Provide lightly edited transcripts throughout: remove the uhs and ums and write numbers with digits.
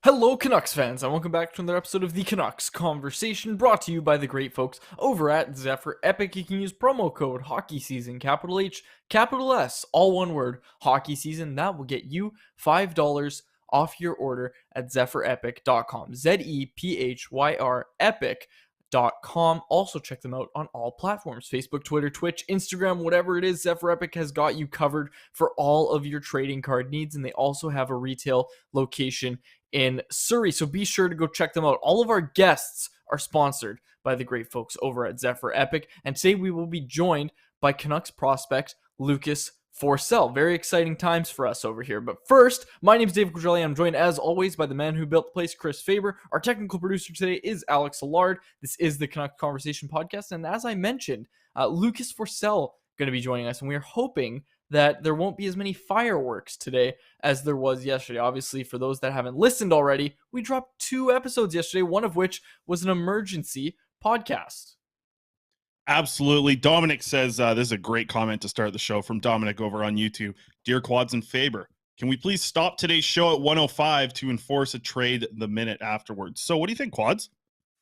Hello, Canucks fans, and welcome back to another episode of the Canucks Conversation, brought to you by the great folks over at Zephyr Epic. You can use promo code Hockey Season, capital H, capital S, all one word, Hockey Season. That will get you $5 off your order at zephyrepic.com. ZEPHYR Epic.com. Also check them out on all platforms: Facebook, Twitter, Twitch, Instagram, whatever it is. Zephyr Epic has got you covered for all of your trading card needs, and they also have a retail location in Surrey, so be sure to go check them out. All of our guests are sponsored by the great folks over at Zephyr Epic, and today we will be joined by Canucks prospect Lucas Forsell. Very exciting times for us over here. But first, my name is David Quadrelli. I'm joined as always by the man who built the place, Chris Faber. Our technical producer today is Alex Allard. This is the Canucks Conversation podcast, and as I mentioned, Lucas Forsell going to be joining us, and we are hoping that there won't be as many fireworks today as there was yesterday. Obviously, for those that haven't listened already, we dropped 2 episodes yesterday, one of which was an emergency podcast. Absolutely. Dominic says, this is a great comment to start the show from Dominic over on YouTube. Dear Quads and Faber, can we please stop today's show at 105 to enforce a trade the minute afterwards? So what do you think, Quads?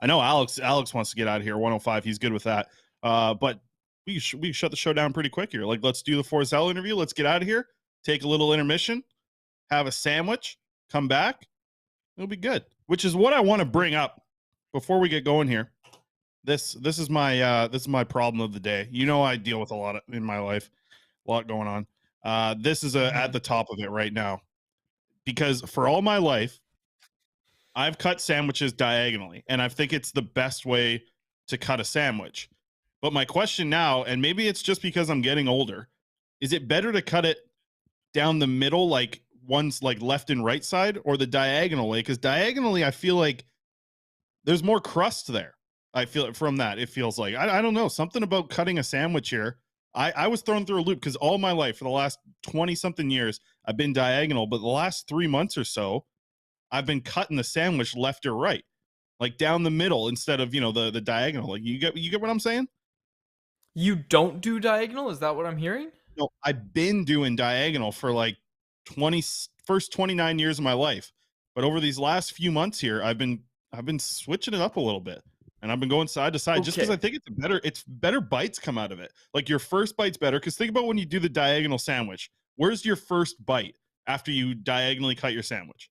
I know Alex wants to get out of here. 105, he's good with that. But we shut the show down pretty quick here. Like, let's do the Forsell interview. Let's get out of here. Take a little intermission. Have a sandwich. Come back. It'll be good. Which is what I want to bring up before we get going here. This is my problem of the day. You know, I deal with a lot in my life, a lot going on. This is at the top of it right now, because for all my life, I've cut sandwiches diagonally, and I think it's the best way to cut a sandwich. But my question now, and maybe it's just because I'm getting older, is it better to cut it down the middle, like one's like left and right side, or the diagonal way? Because diagonally, I feel like there's more crust there. I feel it from that. It feels like, I don't know, something about cutting a sandwich here. I was thrown through a loop because all my life, for the last 20 something years, I've been diagonal, but the last 3 months or so, I've been cutting the sandwich left or right, like down the middle instead of, the diagonal. Like, you get what I'm saying? You don't do diagonal? Is that what I'm hearing? No, I've been doing diagonal for like first 29 years of my life. But over these last few months here, I've been switching it up a little bit. And I've been going side to side just because I think it's better bites come out of it. Like, your first bite's better, because think about when you do the diagonal sandwich. Where's your first bite after you diagonally cut your sandwich?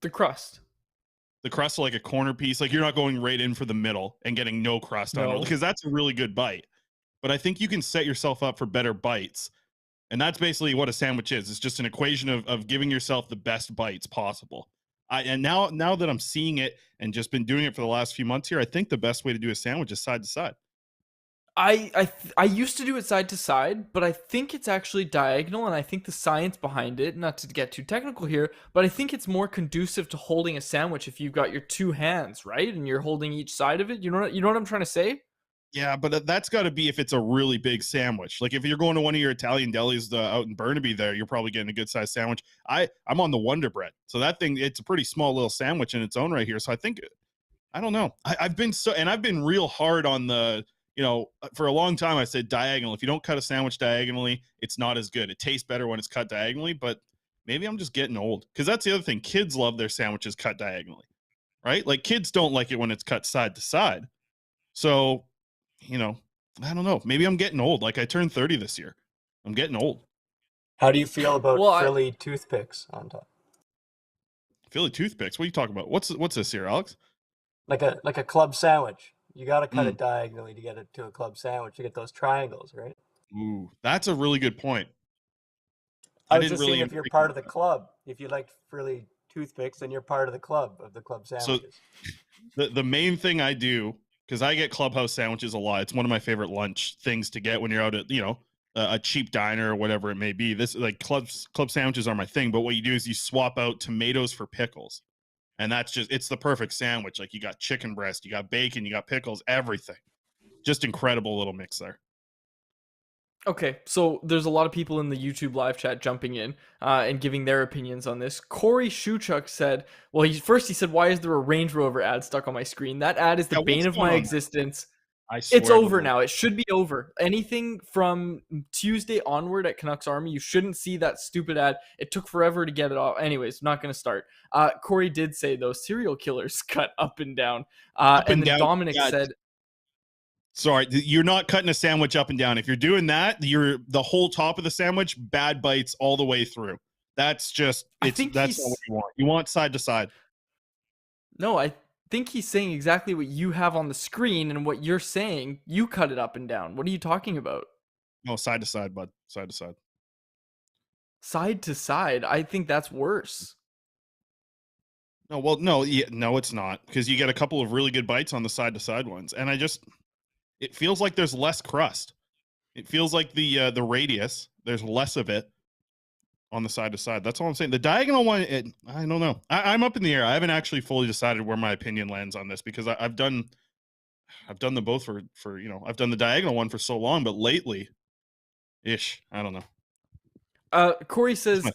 The crust. The crust, like a corner piece. Like, you're not going right in for the middle and getting no crust on it, because that's a really good bite. But I think you can set yourself up for better bites. And that's basically what a sandwich is. It's just an equation of giving yourself the best bites possible. And now that I'm seeing it and just been doing it for the last few months here, I think the best way to do a sandwich is side to side. I used to do it side to side, but I think it's actually diagonal, and I think the science behind it, not to get too technical here, but I think it's more conducive to holding a sandwich if you've got your 2 hands, right? And you're holding each side of it. You know what I'm trying to say? Yeah, but that's got to be if it's a really big sandwich. Like, if you're going to one of your Italian delis out in Burnaby there, you're probably getting a good sized sandwich. I'm on the Wonder Bread. So that thing, it's a pretty small little sandwich in its own right here. So I think, I don't know. I've been real hard on the, for a long time I said diagonal. If you don't cut a sandwich diagonally, it's not as good. It tastes better when it's cut diagonally, but maybe I'm just getting old. Because that's the other thing. Kids love their sandwiches cut diagonally, right? Like, kids don't like it when it's cut side to side. So, I don't know. Maybe I'm getting old. Like, I turned 30 this year. I'm getting old. How do you feel about frilly toothpicks on top? Philly toothpicks? What are you talking about? What's this here, Alex? Like a club sandwich. You got to cut it diagonally to get it to a club sandwich. You get those triangles, right? Ooh, that's a really good point. I was just seeing if you're part of the club. If you like frilly toothpicks, then you're part of the club sandwiches. So the main thing I do, because I get clubhouse sandwiches a lot. It's one of my favorite lunch things to get when you're out at, a cheap diner or whatever it may be. This, like, club sandwiches are my thing. But what you do is you swap out tomatoes for pickles. And it's the perfect sandwich. Like, you got chicken breast, you got bacon, you got pickles, everything. Just incredible little mix there. Okay, so there's a lot of people in the YouTube live chat jumping in and giving their opinions on this. Corey Shuchuk said, well, he said, why is there a Range Rover ad stuck on my screen? That ad is the bane of my existence. I swear It's to over Lord. now. It should be over. Anything from Tuesday onward at Canucks Army, you shouldn't see that stupid ad. It took forever to get it off. Anyways, not going to start. Corey did say, though, serial killers cut up and down. Up and then down. Dominic Yeah, said, sorry, you're not cutting a sandwich up and down. If you're doing that, you're the whole top of the sandwich, bad bites all the way through. That's just, that's not what you want. You want side to side. No, I think he's saying exactly what you have on the screen and what you're saying. You cut it up and down. What are you talking about? No, side to side, bud. Side to side. Side to side. I think that's worse. No, well, no, no, it's not, because you get a couple of really good bites on the side to side ones, and it feels like there's less crust. It feels like the radius, there's less of it on the side to side. That's all I'm saying. The diagonal one, I don't know. I'm up in the air. I haven't actually fully decided where my opinion lands on this, because I've done them both for I've done the diagonal one for so long, but lately, I don't know. Corey says,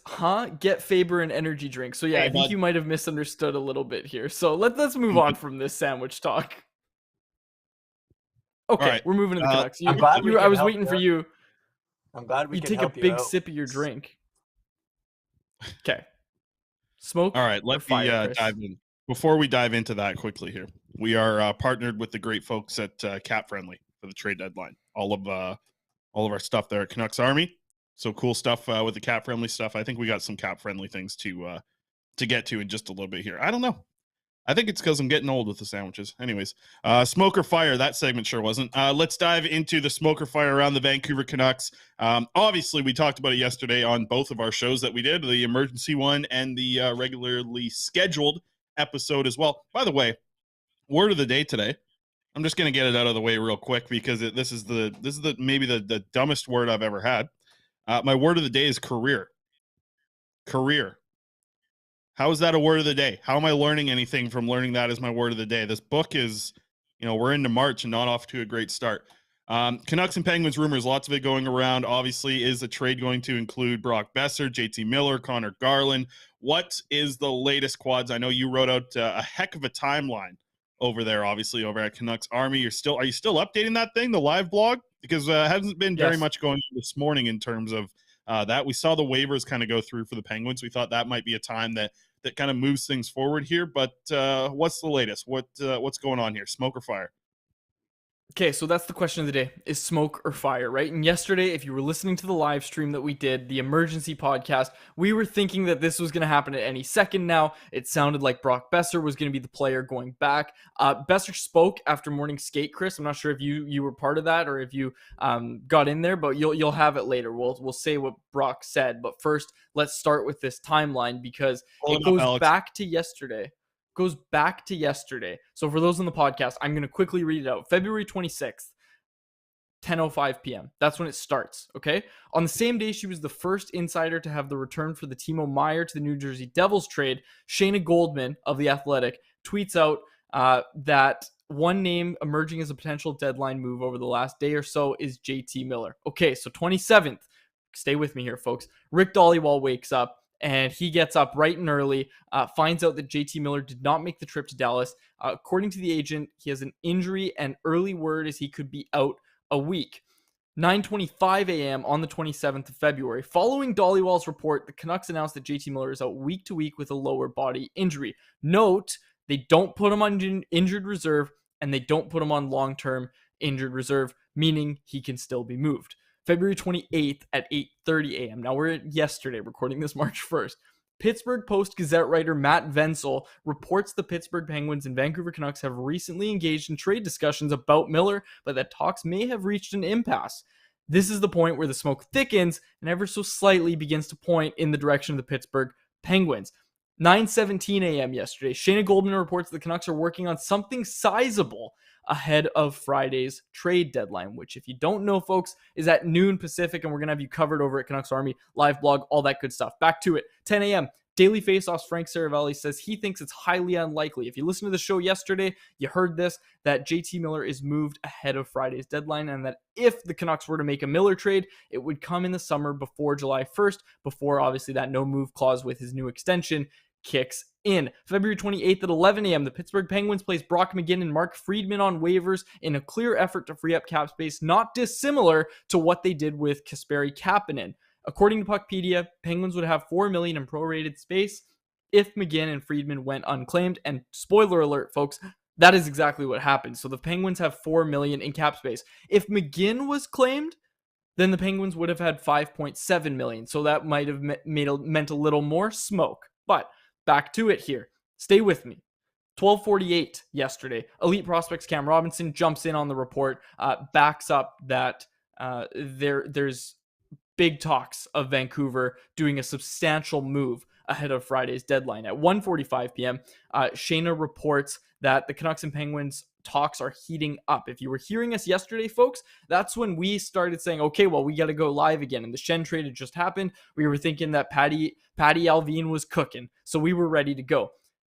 get Faber an energy drink. So yeah, Hey, I think you might have misunderstood a little bit here. So let's move on from this sandwich talk. Okay, right. We're moving to the Canucks. I was waiting for you. I'm glad we you can take a help you big out. sip of your drink. Okay. Smoke. All right, let me fire, dive in. Before we dive into that quickly here, we are partnered with the great folks at Cap Friendly for the trade deadline. All of our stuff there at Canucks Army. So cool stuff with the Cap Friendly stuff. I think we got some Cap Friendly things to get to in just a little bit here. I don't know. I think it's because I'm getting old with the sandwiches. Anyways, smoke or fire, that segment sure wasn't. Let's dive into the smoke or fire around the Vancouver Canucks. Obviously, we talked about it yesterday on both of our shows that we did, the emergency one and the regularly scheduled episode as well. By the way, word of the day today. I'm just going to get it out of the way real quick, because this is maybe the dumbest word I've ever had. My word of the day is career. Career. How is that a word of the day? How am I learning anything from learning that as my word of the day? This book is, we're into March and not off to a great start. Canucks and Penguins rumors, lots of it going around. Obviously, is the trade going to include Brock Besser, JT Miller, Connor Garland? What is the latest, Quads? I know you wrote out a heck of a timeline over there, obviously, over at Canucks Army. Are you still updating that thing, the live blog? Because hasn't been very much going on this morning in terms of that. We saw the waivers kind of go through for the Penguins. We thought that might be a time that kind of moves things forward here. But what's the latest? What's going on here? Smoke or fire? Okay, so that's the question of the day, is smoke or fire, right? And yesterday, if you were listening to the live stream that we did, the emergency podcast, we were thinking that this was going to happen at any second now. It sounded like Brock Besser was going to be the player going back. Besser spoke after morning skate, Chris. I'm not sure if you were part of that or if you got in there, but you'll have it later. We'll say what Brock said. But first, let's start with this timeline, because it goes back to yesterday. So for those on the podcast, I'm going to quickly read it out. February 26th, 10:05 p.m. That's when it starts, okay? On the same day, she was the first insider to have the return for the Timo Meier to the New Jersey Devils trade. Shayna Goldman of The Athletic tweets out that one name emerging as a potential deadline move over the last day or so is JT Miller. Okay, so 27th. Stay with me here, folks. Rick Dhaliwal wakes up, and he gets up bright and early, finds out that JT Miller did not make the trip to Dallas. According to the agent, he has an injury, and early word is he could be out a week. 9:25 a.m. on the 27th of February. Following Dhaliwal's report, the Canucks announced that JT Miller is out week to week with a lower body injury. Note, they don't put him on injured reserve, and they don't put him on long-term injured reserve, meaning he can still be moved. February 28th at 8:30 a.m. Now, we're at yesterday, recording this March 1st. Pittsburgh Post-Gazette writer Matt Vensel reports the Pittsburgh Penguins and Vancouver Canucks have recently engaged in trade discussions about Miller, but that talks may have reached an impasse. This is the point where the smoke thickens and ever so slightly begins to point in the direction of the Pittsburgh Penguins. 9:17 a.m. yesterday, Shayna Goldman reports the Canucks are working on something sizable ahead of Friday's trade deadline, which, if you don't know, folks, is at noon Pacific, and we're going to have you covered over at Canucks Army, live blog, all that good stuff. Back to it. 10 a.m. Daily Faceoff's Frank Saravalli says he thinks it's highly unlikely. If you listened to the show yesterday, you heard this, that JT Miller is moved ahead of Friday's deadline, and that if the Canucks were to make a Miller trade, it would come in the summer before July 1st, before obviously that no move clause with his new extension kicks in. February 28th at 11 a.m., the Pittsburgh Penguins placed Brock McGinn and Mark Friedman on waivers in a clear effort to free up cap space, not dissimilar to what they did with Kasperi Kapanen. According to Puckpedia, Penguins would have $4 million in prorated space if McGinn and Friedman went unclaimed. And spoiler alert, folks, that is exactly what happened. So the Penguins have $4 million in cap space. If McGinn was claimed, then the Penguins would have had $5.7 million. So that might have meant a little more smoke. But back to it here. Stay with me. 12:48 yesterday. Elite Prospects Cam Robinson jumps in on the report, backs up that there's big talks of Vancouver doing a substantial move ahead of Friday's deadline. At 1:45 p.m., Shayna reports that the Canucks and Penguins talks are heating up. If you were hearing us yesterday, folks, that's when we started saying, okay, well, we got to go live again. And the Shen trade had just happened. We were thinking that Patty Alvin was cooking. So we were ready to go.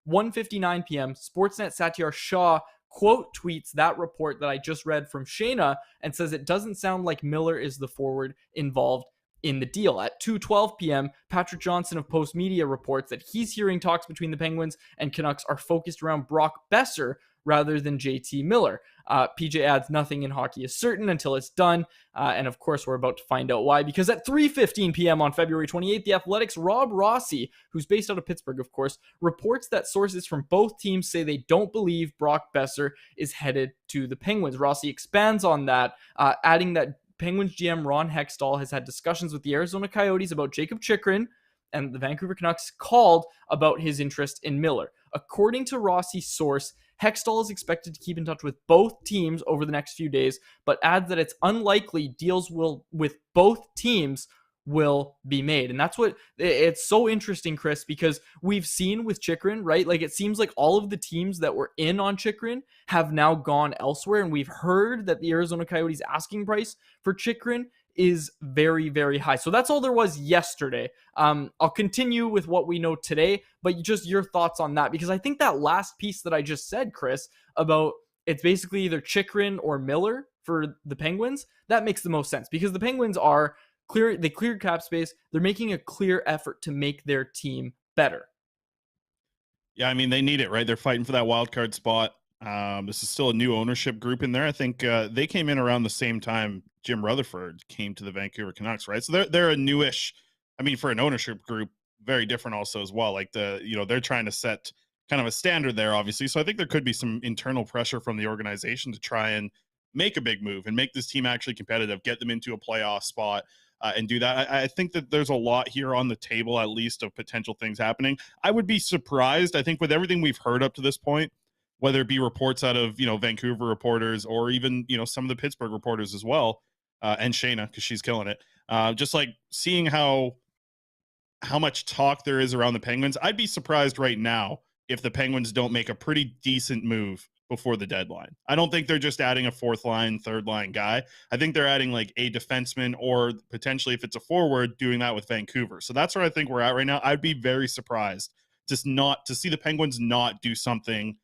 1:59 p.m., Sportsnet Satyar Shah quote tweets that report that I just read from Shayna and says it doesn't sound like Miller is the forward involved in the deal. At 2:12 p.m., Patrick Johnson of Post Media reports that he's hearing talks between the Penguins and Canucks are focused around Brock Besser rather than JT Miller. PJ adds, nothing in hockey is certain until it's done. And of course, we're about to find out why, because at 3:15 p.m. on February 28th, the Athletic's Rob Rossi, who's based out of Pittsburgh, of course, reports that sources from both teams say they don't believe Brock Besser is headed to the Penguins. Rossi expands on that, adding that Penguins GM Ron Hextall has had discussions with the Arizona Coyotes about Jacob Chychrun, and the Vancouver Canucks called about his interest in Miller. According to Rossi's source, Hextall is expected to keep in touch with both teams over the next few days, but adds that it's unlikely deals with both teams will be made. And that's what it's so interesting, Chris, because we've seen with Chychrun, right? Like, it seems like all of the teams that were in on Chychrun have now gone elsewhere. And we've heard that the Arizona Coyotes asking price for Chychrun is very, very high. So that's all there was yesterday. I'll continue with what we know today, but just your thoughts on that, because I think that last piece that I just said, Chris, about it's basically either Chychrun or Miller for the Penguins, that makes the most sense, because the Penguins are they cleared cap space. They're making a clear effort to make their team better. Yeah, I mean, they need it, right? They're fighting for that wild card spot. This is still a new ownership group in there. I think they came in around the same time Jim Rutherford came to the Vancouver Canucks, right? So they're a newish, I mean, for an ownership group, very different also as well. Like they're trying to set kind of a standard there, obviously. So I think there could be some internal pressure from the organization to try and make a big move and make this team actually competitive, get them into a playoff spot. And do that. I think that there's a lot here on the table, at least, of potential things happening. I would be surprised, I think, with everything we've heard up to this point, whether it be reports out of, Vancouver reporters or even, some of the Pittsburgh reporters as well, and Shayna, because she's killing it. Just like seeing how much talk there is around the Penguins, I'd be surprised right now if the Penguins don't make a pretty decent move before the deadline. I don't think they're just adding a fourth line, third line guy. I think they're adding like a defenseman, or potentially, if it's a forward, doing that with Vancouver. So that's where I think we're at right now. I'd be very surprised just not to see the Penguins not do something.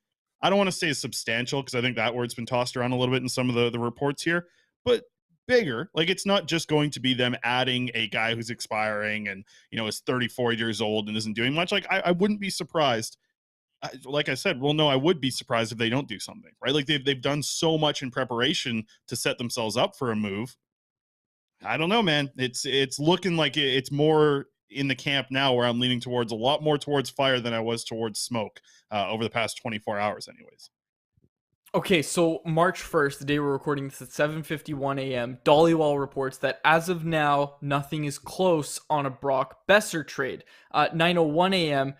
I don't want to say substantial, because I think that word's been tossed around a little bit in some of the reports here, but bigger. Like, it's not just going to be them adding a guy who's expiring and, is 34 years old and isn't doing much. Like, I wouldn't be surprised. Like I said, well, no, I would be surprised if they don't do something, right? Like, they've done so much in preparation to set themselves up for a move. I don't know, man. It's looking like it's more in the camp now where I'm leaning towards a lot more towards fire than I was towards smoke over the past 24 hours anyways. Okay, so March 1st, the day we're recording this at 7:51 a.m., Dollywall reports that as of now, nothing is close on a Brock Besser trade. 9:01 a.m.,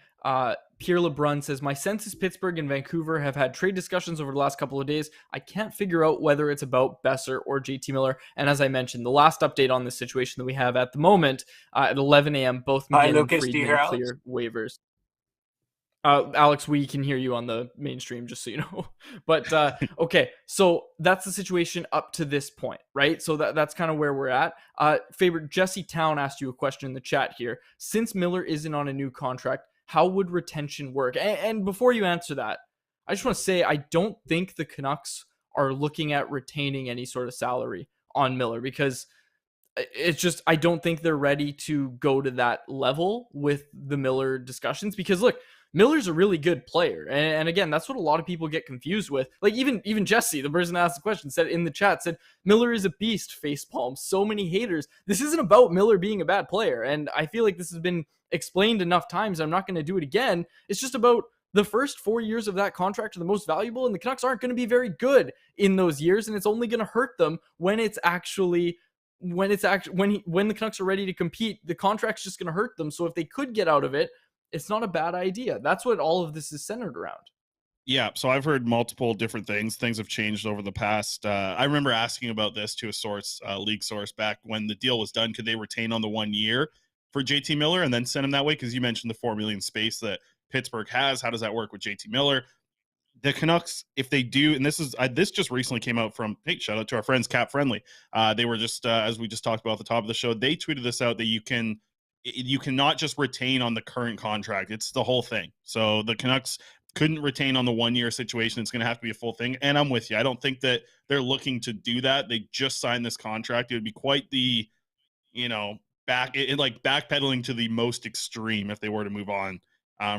Pierre LeBrun says, my sense is Pittsburgh and Vancouver have had trade discussions over the last couple of days. I can't figure out whether it's about Besser or JT Miller. And as I mentioned, the last update on this situation that we have at the moment, at 11 a.m., both McGinn and Friedman clear waivers. Alex, we can hear you on the mainstream, just so you know. But okay, so that's the situation up to this point, right? So that's kind of where we're at. Favorite Jesse Town asked you a question in the chat here. Since Miller isn't on a new contract, how would retention work? And before you answer that, I just want to say I don't think the Canucks are looking at retaining any sort of salary on Miller, because it's just, I don't think they're ready to go to that level with the Miller discussions. Because look, Miller's a really good player. And again, that's what a lot of people get confused with. Like even Jesse, the person that asked the question, said in the chat, said, Miller is a beast, facepalm. So many haters. This isn't about Miller being a bad player. And I feel like this has been explained enough times. I'm not going to do it again. It's just about the first 4 years of that contract are the most valuable, and the Canucks aren't going to be very good in those years, and it's only going to hurt them when the Canucks are ready to compete. The contract's just going to hurt them. So if they could get out of it, it's not a bad idea. That's what all of this is centered around. Yeah, so I've heard multiple different things. Things have changed over the past. I remember asking about this to a source, league source, back when the deal was done. Could they retain on the 1 year for JT Miller and then send him that way? Because you mentioned the $4 million space that Pittsburgh has. How does that work with JT Miller? The Canucks, if they do, and this just recently came out from, hey, shout out to our friends Cap Friendly. They were just, as we just talked about at the top of the show, they tweeted this out that you cannot just retain on the current contract. It's the whole thing. So the Canucks couldn't retain on the 1 year situation. It's going to have to be a full thing. And I'm with you. I don't think that they're looking to do that. They just signed this contract. It would be quite the, backpedaling to the most extreme if they were to move on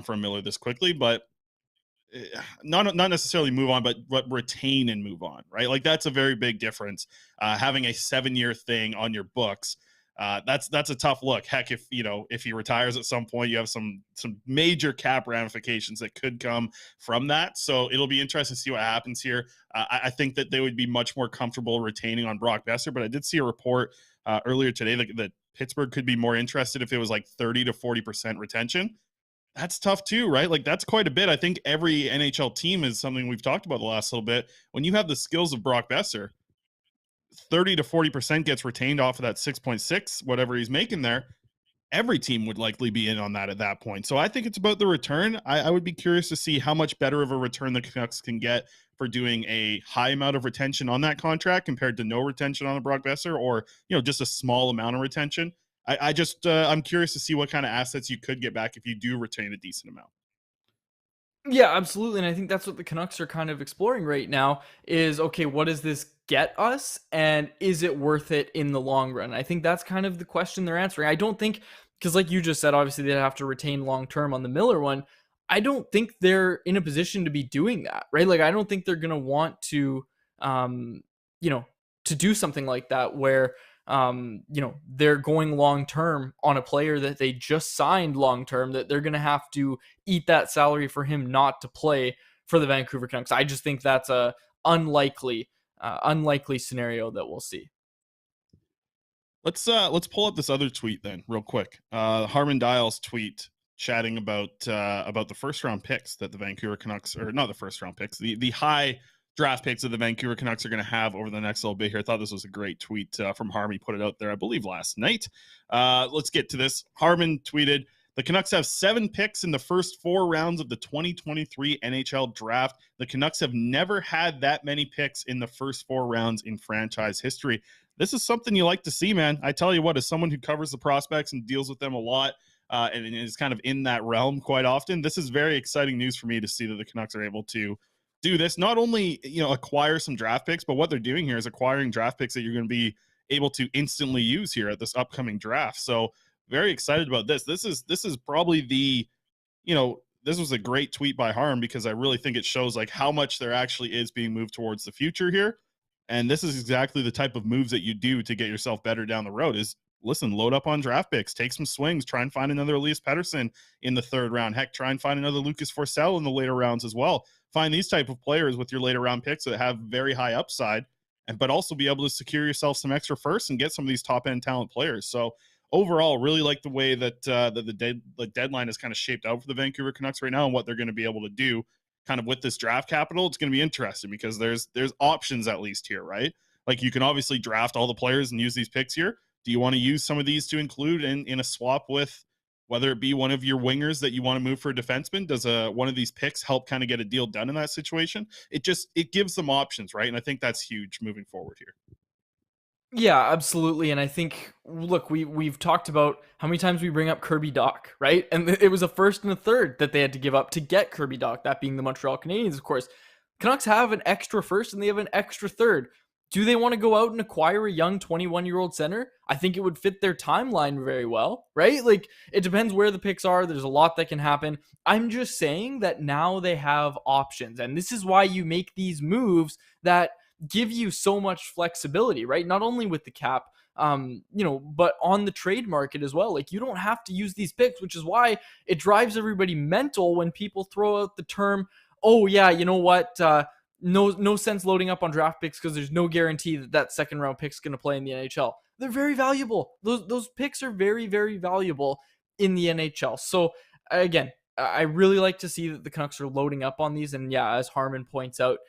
from Miller this quickly, but not necessarily move on, but retain and move on, right? Like that's a very big difference. Having a 7-year thing on your books, that's a tough look. Heck, if he retires at some point, you have some major cap ramifications that could come from that. So it'll be interesting to see what happens here. I think that they would be much more comfortable retaining on Brock Besser, but I did see a report earlier today that Pittsburgh could be more interested if it was like 30 to 40% retention. That's tough too, right? Like that's quite a bit. I think every NHL team is something we've talked about the last little bit. When you have the skills of Brock Besser, 30 to 40% gets retained off of that 6.6, whatever he's making there. Every team would likely be in on that at that point. So I think it's about the return. I would be curious to see how much better of a return the Canucks can get for doing a high amount of retention on that contract compared to no retention on a Brock Besser, or, just a small amount of retention. I'm curious to see what kind of assets you could get back if you do retain a decent amount. Yeah, absolutely. And I think that's what the Canucks are kind of exploring right now is, okay, what does this get us? And is it worth it in the long run? I think that's kind of the question they're answering. I don't think, because like you just said, obviously they'd have to retain long-term on the Miller one. I don't think they're in a position to be doing that, right? Like, I don't think they're going to want to, to do something like that where, they're going long term on a player that they just signed long term, that they're going to have to eat that salary for him not to play for the Vancouver Canucks. I just think that's a unlikely scenario that we'll see. Let's pull up this other tweet then real quick. Harman Dial's tweet chatting about the first round picks that the Vancouver Canucks, or not the first round picks, the high draft picks that the Vancouver Canucks are going to have over the next little bit here. I thought this was a great tweet from Harman. He put it out there, I believe, last night. Let's get to this. Harman tweeted, the Canucks have 7 picks in the first 4 rounds of the 2023 NHL draft. The Canucks have never had that many picks in the first 4 rounds in franchise history. This is something you like to see, man. I tell you what, as someone who covers the prospects and deals with them a lot, and is kind of in that realm quite often, this is very exciting news for me to see that the Canucks are able to do this, not only acquire some draft picks, but what they're doing here is acquiring draft picks that you're going to be able to instantly use here at this upcoming draft. So very excited about this. This is probably this was a great tweet by Harm, because I really think it shows like how much there actually is being moved towards the future here. And this is exactly the type of moves that you do to get yourself better down the road is, listen, load up on draft picks, take some swings, try and find another Elias Pettersson in the 3rd round. Heck, try and find another Lucas Forsell in the later rounds as well. Find these type of players with your later round picks that have very high upside, but also be able to secure yourself some extra firsts and get some of these top end talent players. So overall, really like the way that the deadline is kind of shaped out for the Vancouver Canucks right now and what they're going to be able to do kind of with this draft capital. It's going to be interesting because there's options at least here, right? Like you can obviously draft all the players and use these picks here. Do you want to use some of these to include in a swap with, whether it be one of your wingers that you want to move for a defenseman? Does one of these picks help kind of get a deal done in that situation? It gives them options, right? And I think that's huge moving forward here. Yeah, absolutely. And I think, look, we've talked about how many times we bring up Kirby Dach, right? And it was a 1st and a 3rd that they had to give up to get Kirby Dach, that being the Montreal Canadiens, of course. Canucks have an extra 1st and they have an extra 3rd Do they want to go out and acquire a young 21-year-old center? I think it would fit their timeline very well, right? Like, it depends where the picks are. There's a lot that can happen. I'm just saying that now they have options, and this is why you make these moves that give you so much flexibility, right? Not only with the cap, but on the trade market as well. Like, you don't have to use these picks, which is why it drives everybody mental when people throw out the term, oh yeah, you know what? No sense loading up on draft picks because there's no guarantee that second round pick's going to play in the NHL. They're very valuable. Those picks are very, very valuable in the NHL. So again, I really like to see that the Canucks are loading up on these. And yeah, as Harmon points out,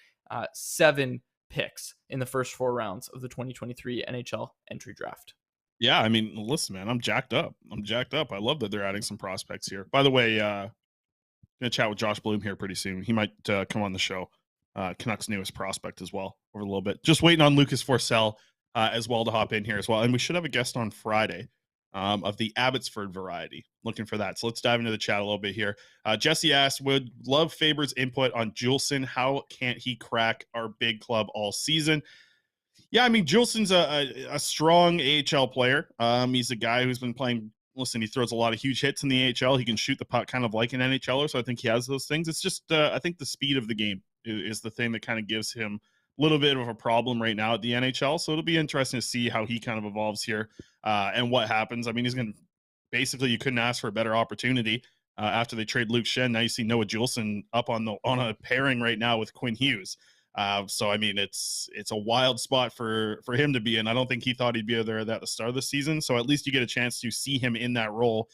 7 picks in the first 4 rounds of the 2023 NHL entry draft. Yeah, I mean, listen, man, I'm jacked up. I love that they're adding some prospects here. By the way, gonna chat with Josh Bloom here pretty soon. He might come on the show. Canucks' newest prospect as well over a little bit. Just waiting on Lucas Forsell as well to hop in here as well. And we should have a guest on Friday of the Abbotsford variety. Looking for that. So let's dive into the chat a little bit here. Jesse asked, would love Faber's input on Juleson. How can't he crack our big club all season? Yeah, I mean, Juleson's a strong AHL player. He's a guy who's been playing. Listen, he throws a lot of huge hits in the AHL. He can shoot the puck kind of like an NHLer, so I think he has those things. It's just, I think the speed of the game is the thing that kind of gives him a little bit of a problem right now at the NHL. So it'll be interesting to see how he kind of evolves here and what happens. I mean, he's going to basically, you couldn't ask for a better opportunity after they trade Luke Shen. Now you see Noah Juleson up on a pairing right now with Quinn Hughes. So I mean, it's a wild spot for him to be in. I don't think he thought he'd be there at the start of the season. So at least you get a chance to see him in that role.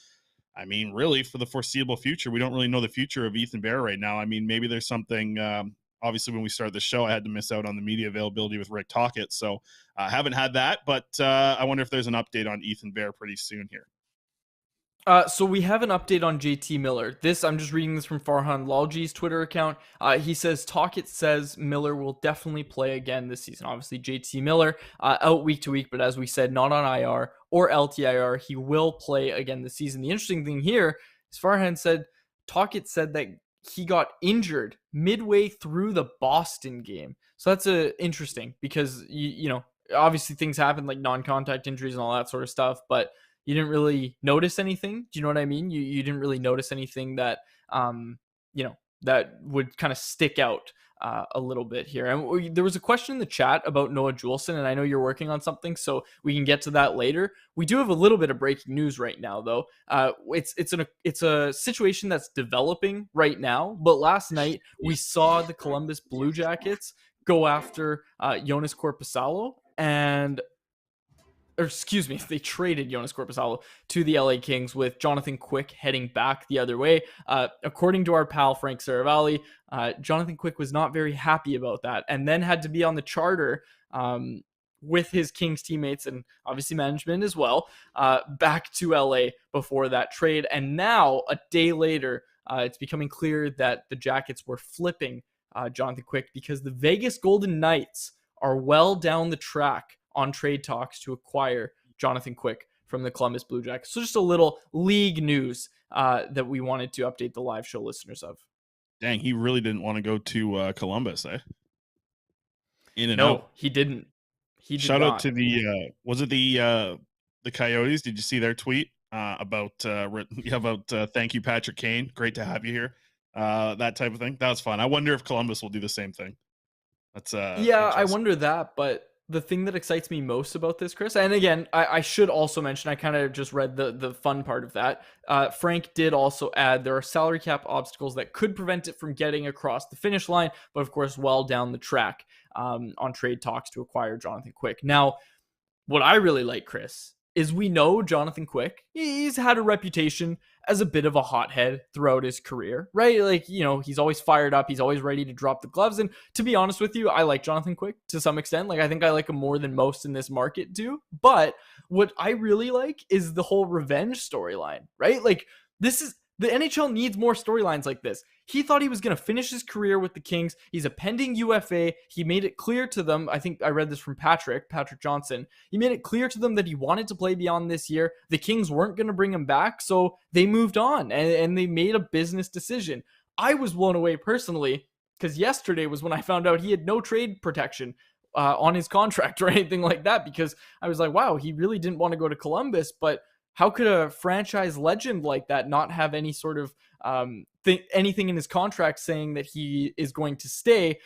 I mean, really, for the foreseeable future, we don't really know the future of Ethan Bear right now. I mean, maybe there's something. Obviously, when we started the show, I had to miss out on the media availability with Rick Tocchet, so I haven't had that. But I wonder if there's an update on Ethan Bear pretty soon here. So we have an update on JT Miller. I'm just reading this from Farhan Lalji's Twitter account. He says, Tocchet says Miller will definitely play again this season. Obviously, JT Miller out week to week, but as we said, not on IR or LTIR. He will play again this season. The interesting thing here is Farhan said, Tocchet said that he got injured midway through the Boston game. So that's interesting because, you know, obviously things happen like non-contact injuries and all that sort of stuff, but you didn't really notice anything. Do you know what I mean? You didn't really notice anything that, that would kind of stick out a little bit here. And there was a question in the chat about Noah Juleson, and I know you're working on something, so we can get to that later. We do have a little bit of breaking news right now, though. It's a situation that's developing right now, but last night we saw the Columbus Blue Jackets go after Jonas Korpisalo, they traded Jonas Korpisalo to the LA Kings with Jonathan Quick heading back the other way. According to our pal Frank Saravalli, Jonathan Quick was not very happy about that and then had to be on the charter with his Kings teammates and obviously management as well, back to LA before that trade. And now, a day later, it's becoming clear that the Jackets were flipping Jonathan Quick because the Vegas Golden Knights are well down the track on trade talks to acquire Jonathan Quick from the Columbus Blue Jackets. So just a little league news that we wanted to update the live show listeners of. Dang, he really didn't want to go to Columbus, eh? In and out. No, he didn't. He did Shout not. out to the Coyotes. Did you see their tweet about thank you, Patrick Kane? Great to have you here. That type of thing. That was fun. I wonder if Columbus will do the same thing. That's I wonder that, but the thing that excites me most about this, Chris, and again, I should also mention, I kind of just read the fun part of that. Frank did also add there are salary cap obstacles that could prevent it from getting across the finish line, but of course, well down the track on trade talks to acquire Jonathan Quick. Now, what I really like, Chris, is we know Jonathan Quick, he's had a reputation as a bit of a hothead throughout his career, right? Like, you know, he's always fired up. He's always ready to drop the gloves. And to be honest with you, I like Jonathan Quick to some extent. Like, I think I like him more than most in this market do. But what I really like is the whole revenge storyline, right? Like, the NHL needs more storylines like this. He thought he was going to finish his career with the Kings. He's a pending UFA. He made it clear to them. I think I read this from Patrick Johnson. He made it clear to them that he wanted to play beyond this year. The Kings weren't going to bring him back, so they moved on and they made a business decision. I was blown away personally because yesterday was when I found out he had no trade protection. on his contract or anything like that, because I was like, wow, he really didn't want to go to Columbus, but how could a franchise legend like that not have any sort of anything in his contract saying that he is going to stay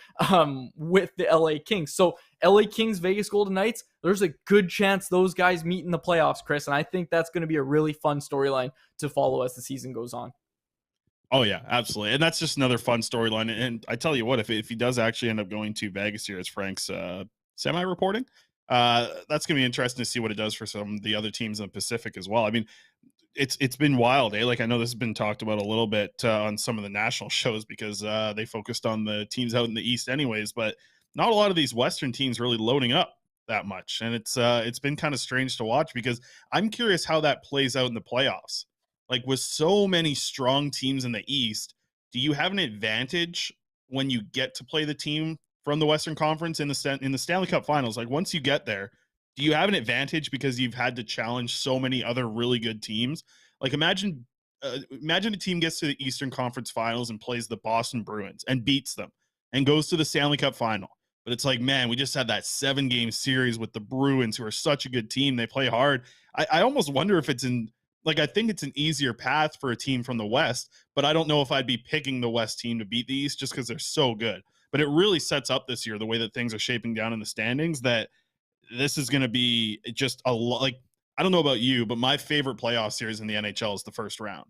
with the LA Kings? So LA Kings, Vegas Golden Knights, there's a good chance those guys meet in the playoffs, Chris. And I think that's going to be a really fun storyline to follow as the season goes on. Oh yeah, absolutely. And that's just another fun storyline. And I tell you what, if he does actually end up going to Vegas here, as Frank's semi-reporting, that's going to be interesting to see what it does for some of the other teams in the Pacific as well. I mean, it's been wild, eh? Like, I know this has been talked about a little bit on some of the national shows because they focused on the teams out in the East anyways, but not a lot of these Western teams really loading up that much. And it's been kind of strange to watch because I'm curious how that plays out in the playoffs. Like, with so many strong teams in the East, do you have an advantage when you get to play the team from the Western Conference in the Stanley Cup Finals? Like, once you get there, do you have an advantage because you've had to challenge so many other really good teams? Like, imagine a team gets to the Eastern Conference Finals and plays the Boston Bruins and beats them and goes to the Stanley Cup Final. But it's like, man, we just had that 7-game series with the Bruins, who are such a good team. They play hard. I almost wonder if I think it's an easier path for a team from the West, but I don't know if I'd be picking the West team to beat the East just because they're so good. But it really sets up this year, the way that things are shaping down in the standings, that this is going to be just a lot. Like, I don't know about you, but my favorite playoff series in the NHL is the first round,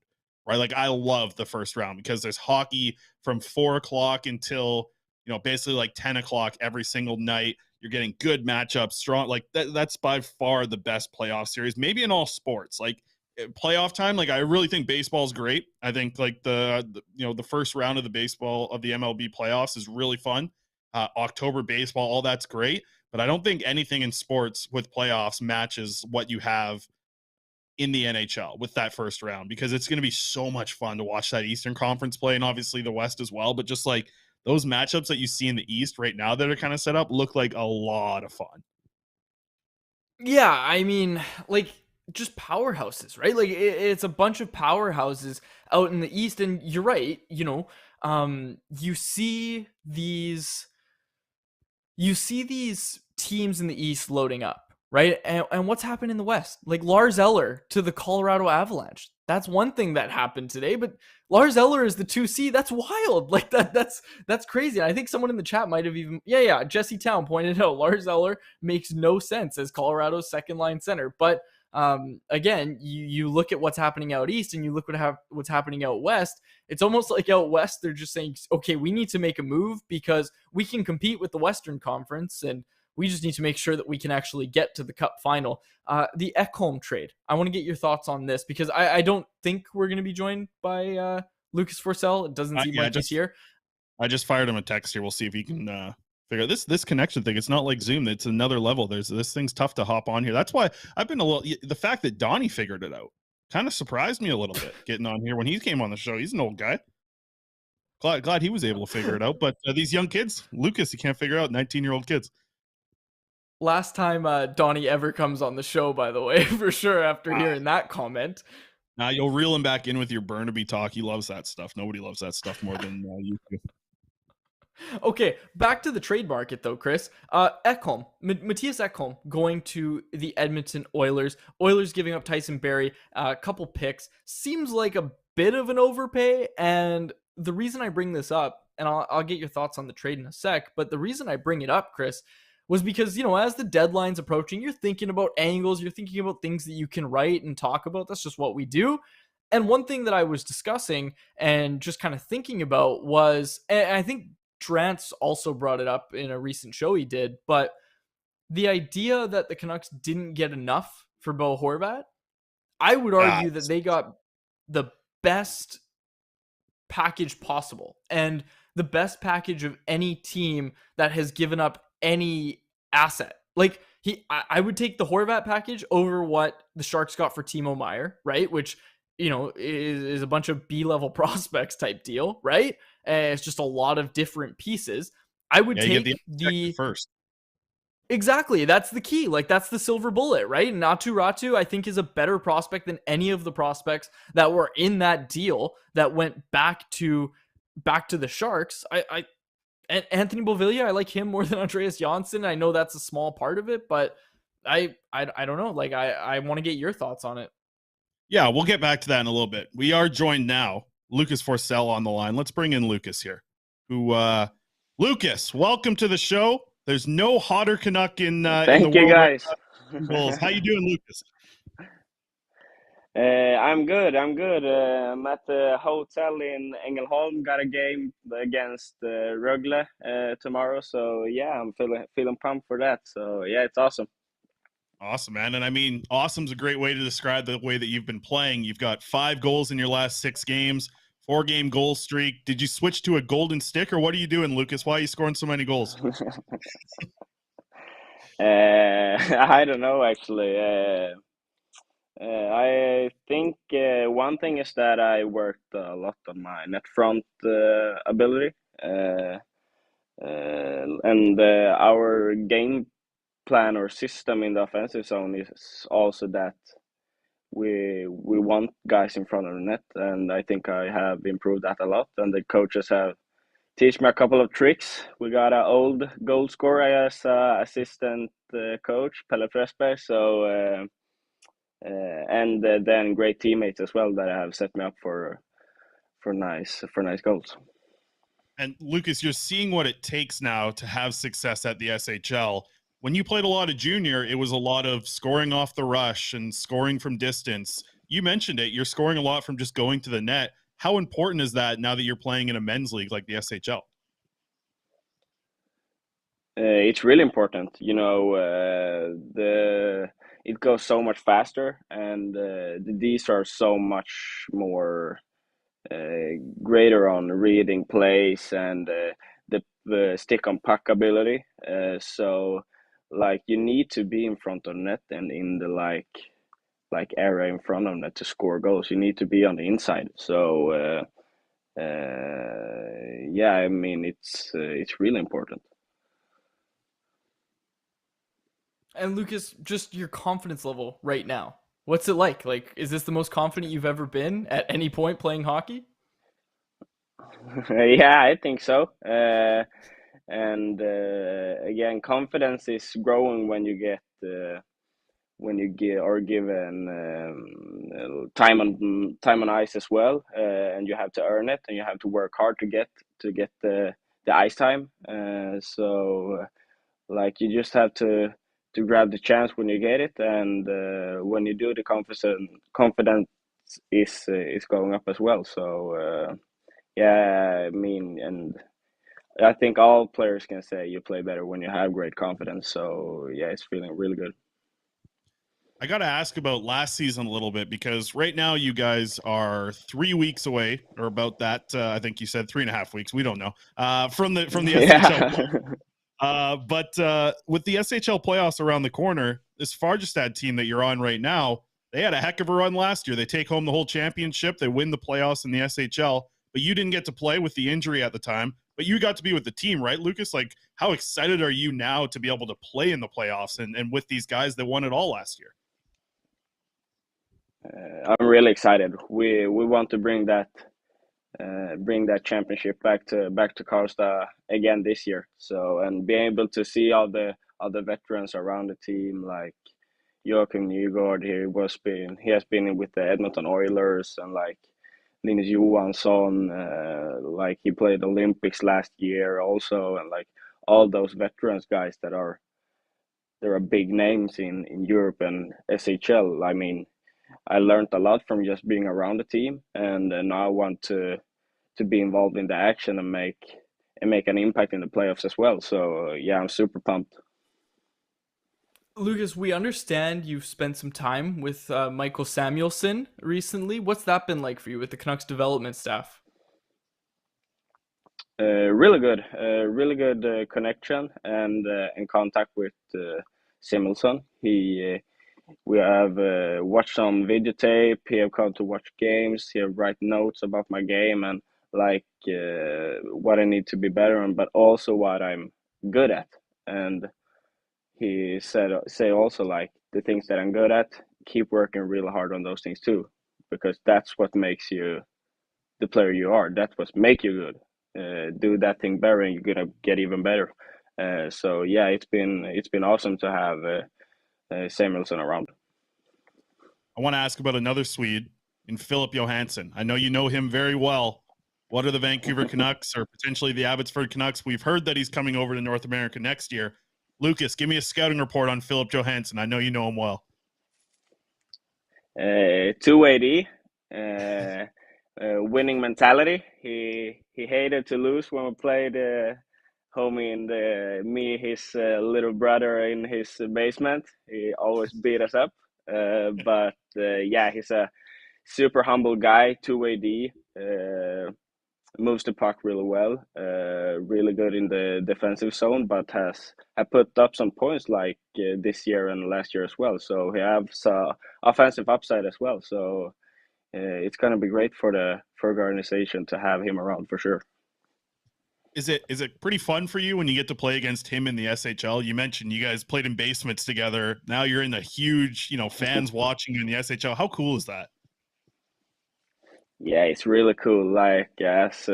right? Like, I love the first round because there's hockey from 4:00 until, basically like 10:00 every single night. You're getting good matchups, strong. Like, that's by far the best playoff series, maybe in all sports. Like, playoff time, like, I really think baseball is great. I think like the first round of the MLB playoffs is really fun. October baseball, all that's great, but I don't think anything in sports with playoffs matches what you have in the NHL with that first round, because it's going to be so much fun to watch that Eastern Conference play, and obviously the West as well. But just like those matchups that you see in the East right now that are kind of set up look like a lot of fun. Yeah, I mean, like, just powerhouses, right? Like, it's a bunch of powerhouses out in the East, and you're right. You see these teams in the East loading up, right? And what's happened in the West? Like, Lars Eller to the Colorado Avalanche. That's one thing that happened today, but Lars Eller is the 2C. That's wild. Like, that's crazy. I think someone in the chat might have even, Jesse Town pointed out Lars Eller makes no sense as Colorado's second line center. But again, you look at what's happening out East and you look what's happening out West. It's almost like out West, they're just saying, okay, we need to make a move because we can compete with the Western Conference, and we just need to make sure that we can actually get to the Cup final. The Ekholm trade. I want to get your thoughts on this because I don't think we're going to be joined by Lucas Forsell. It doesn't seem like he's here. I just fired him a text here. We'll see if he can figure out this connection thing. It's not like Zoom. It's another level. This thing's tough to hop on here. That's why I've been the fact that Donnie figured it out kind of surprised me a little bit getting on here when he came on the show. He's an old guy. Glad he was able to figure it out. But these young kids, Lucas, you can't figure out 19-year-old kids. Last time Donnie ever comes on the show, by the way, for sure, after hearing that comment. Now you'll reel him back in with your Burnaby talk. He loves that stuff. Nobody loves that stuff more than you do. Okay, back to the trade market, though, Chris. Ekholm, Matthias Ekholm going to the Edmonton Oilers. Oilers giving up Tyson Barrie, a couple picks. Seems like a bit of an overpay, and the reason I bring this up, and I'll get your thoughts on the trade in a sec, but the reason I bring it up, Chris, was because, as the deadline's approaching, you're thinking about angles, you're thinking about things that you can write and talk about. That's just what we do. And one thing that I was discussing and just kind of thinking about was, and I think Trance also brought it up in a recent show he did, but the idea that the Canucks didn't get enough for Bo Horvat, I would argue that they got the best package possible and the best package of any team that has given up any asset. Like, I would take the Horvat package over what the Sharks got for Timo Meier, right? Which, is a bunch of B-level prospects type deal, right? It's just a lot of different pieces. I would take the first. Exactly. That's the key. Like, that's the silver bullet, right? Natu Ratu, I think, is a better prospect than any of the prospects that were in that deal that went back to the Sharks. And Anthony Beauvillier, I like him more than Andreas Janssen. I know that's a small part of it, but I don't know. Like I want to get your thoughts on it. Yeah, we'll get back to that in a little bit. We are joined now, Lucas Forsell on the line. Let's bring in Lucas here. Lucas, welcome to the show. There's no hotter Canuck in the Thank you, world guys. Bulls. How you doing, Lucas? I'm good. I'm at the hotel in Ängelholm. Got a game against Rögle tomorrow. So yeah, I'm feeling pumped for that. So yeah, it's awesome. Awesome, man. And I mean, awesome's a great way to describe the way that you've been playing. You've got 5 goals in your last 6 games, 4-game goal streak. Did you switch to a golden stick, or what are you doing, Lucas? Why are you scoring so many goals? I don't know actually. I think one thing is that I worked a lot on my net front ability, and our game plan or system in the offensive zone is also that we want guys in front of the net, and I think I have improved that a lot. And the coaches have teach me a couple of tricks. We got an old goal scorer as assistant coach, Pelle Fresberg. So and then great teammates as well that have set me up for nice goals. And Lucas, you're seeing what it takes now to have success at the SHL. When you played a lot of junior, it was a lot of scoring off the rush and scoring from distance. You mentioned it. You're scoring a lot from just going to the net. How important is that now that you're playing in a men's league like the SHL? It's really important. You know, it goes so much faster, and the Ds are so much more greater on reading plays and the stick on puck ability. So, like, you need to be in front of net and in the like area in front of net to score goals. You need to be on the inside. So, yeah, I mean, it's really important. And Lucas, just your confidence level right now. What's it like? Like, is this the most confident you've ever been at any point playing hockey? Yeah, I think so. And again, confidence is growing when you get when you give or given time on ice as well, and you have to earn it, and you have to work hard to get the ice time. So like you just have to grab the chance when you get it, and when you do, the confidence is going up as well. So yeah, I mean, and I think all players can say you play better when you have great confidence. So yeah, it's feeling really good. I got to ask about last season a little bit, because right now you guys are 3 weeks away, or about that. I think you said 3.5 weeks. We don't know from the SHL. But with the SHL playoffs around the corner, this Fargestad team that you're on right now, they had a heck of a run last year. They take home the whole championship. They win the playoffs in the SHL, but you didn't get to play with the injury at the time. But you got to be with the team, right, Lucas? Like, how excited are you now to be able to play in the playoffs and with these guys that won it all last year? I'm really excited. We want to bring that championship back to Karlstad again this year. So, and be able to see all the veterans around the team, like Joachim Nygård. He has been with the Edmonton Oilers, and like Linus Johansson, like he played Olympics last year also, and like all those veterans guys there are big names in Europe and SHL. I mean, I learned a lot from just being around the team, and now I want to be involved in the action and make an impact in the playoffs as well. So yeah, I'm super pumped. Lucas, we understand you've spent some time with Michael Samuelsson recently. What's that been like for you with the Canucks development staff? Really good connection and in contact with Samuelsson. We have watched some videotape. He have come to watch games. He have write notes about my game and like what I need to be better on, but also what I'm good at. And he say also like the things that I'm good at, keep working really hard on those things too, because that's what makes you the player you are. That's what make you good. do that thing better, and you're gonna get even better. So yeah, it's been awesome to have Samuelsson around. I want to ask about another Swede in Philip Johansson. I know you know him very well. What are the Vancouver Canucks or potentially the Abbotsford Canucks? We've heard that he's coming over to North America next year. Lucas, give me a scouting report on Philip Johansson. I know you know him well. 280, winning mentality. He hated to lose when we played homie in his little brother in his basement. He always beat us up. But yeah, he's a super humble guy, 2-way D. Moves the puck really well, really good in the defensive zone, but has put up some points like this year and last year as well. So he has offensive upside as well. So it's going to be great for the organization to have him around for sure. Is it pretty fun for you when you get to play against him in the SHL? You mentioned you guys played in basements together. Now you're in the huge, fans watching you in the SHL. How cool is that? Yeah, it's really cool. Like, as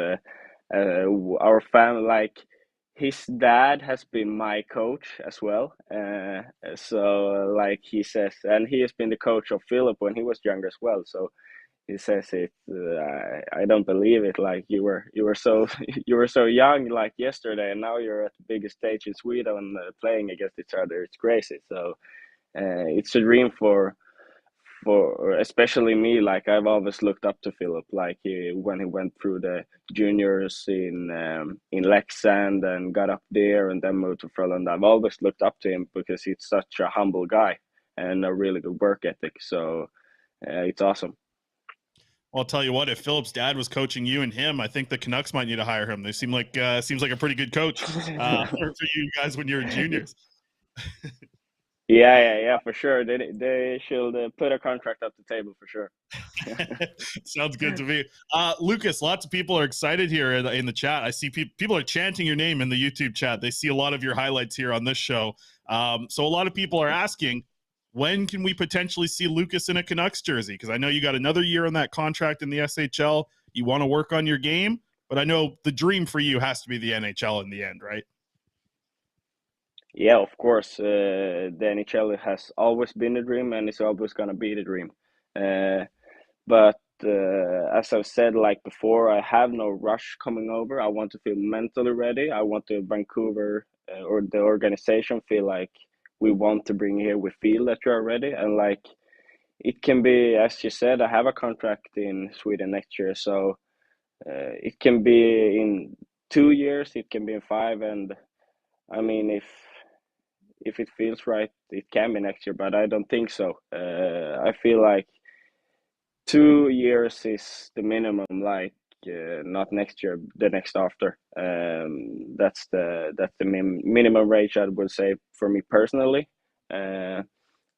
our family, like, his dad has been my coach as well. So, like he says, and he has been the coach of Philip when he was younger as well. So he says it. I don't believe it. Like, you were so you were so young, like yesterday, and now you're at the biggest stage in Sweden playing against each other. It's crazy. So it's a dream for especially me. Like, I've always looked up to Philip, like when he went through the juniors in Leksand and got up there and then moved to Frölunda. I've always looked up to him because he's such a humble guy and a really good work ethic. So it's awesome. Well, I'll tell you what, if Philip's dad was coaching you and him, I think the Canucks might need to hire him. They seem like seems like a pretty good coach for you guys when you're juniors. Yeah, for sure. They should put a contract up the table for sure. Sounds good to me. Lucas, lots of people are excited here in the chat. I see people are chanting your name in the YouTube chat. They see a lot of your highlights here on this show. So a lot of people are asking, when can we potentially see Lucas in a Canucks jersey? Because I know you got another year on that contract in the SHL. You want to work on your game, but I know the dream for you has to be the NHL in the end, right? Yeah, of course. The NHL has always been the dream, and it's always going to be the dream. But as I've said, like before, I have no rush coming over. I want to feel mentally ready. I want the Vancouver or the organization feel like we want to bring you here. We feel that you're ready. And like, it can be, as you said, I have a contract in Sweden next year. So it can be in 2 years, it can be in 5. And I mean, if it feels right, it can be next year, but I don't think so. I feel like 2 years is the minimum, like not next year, the next after. That's the minimum range, I would say, for me personally.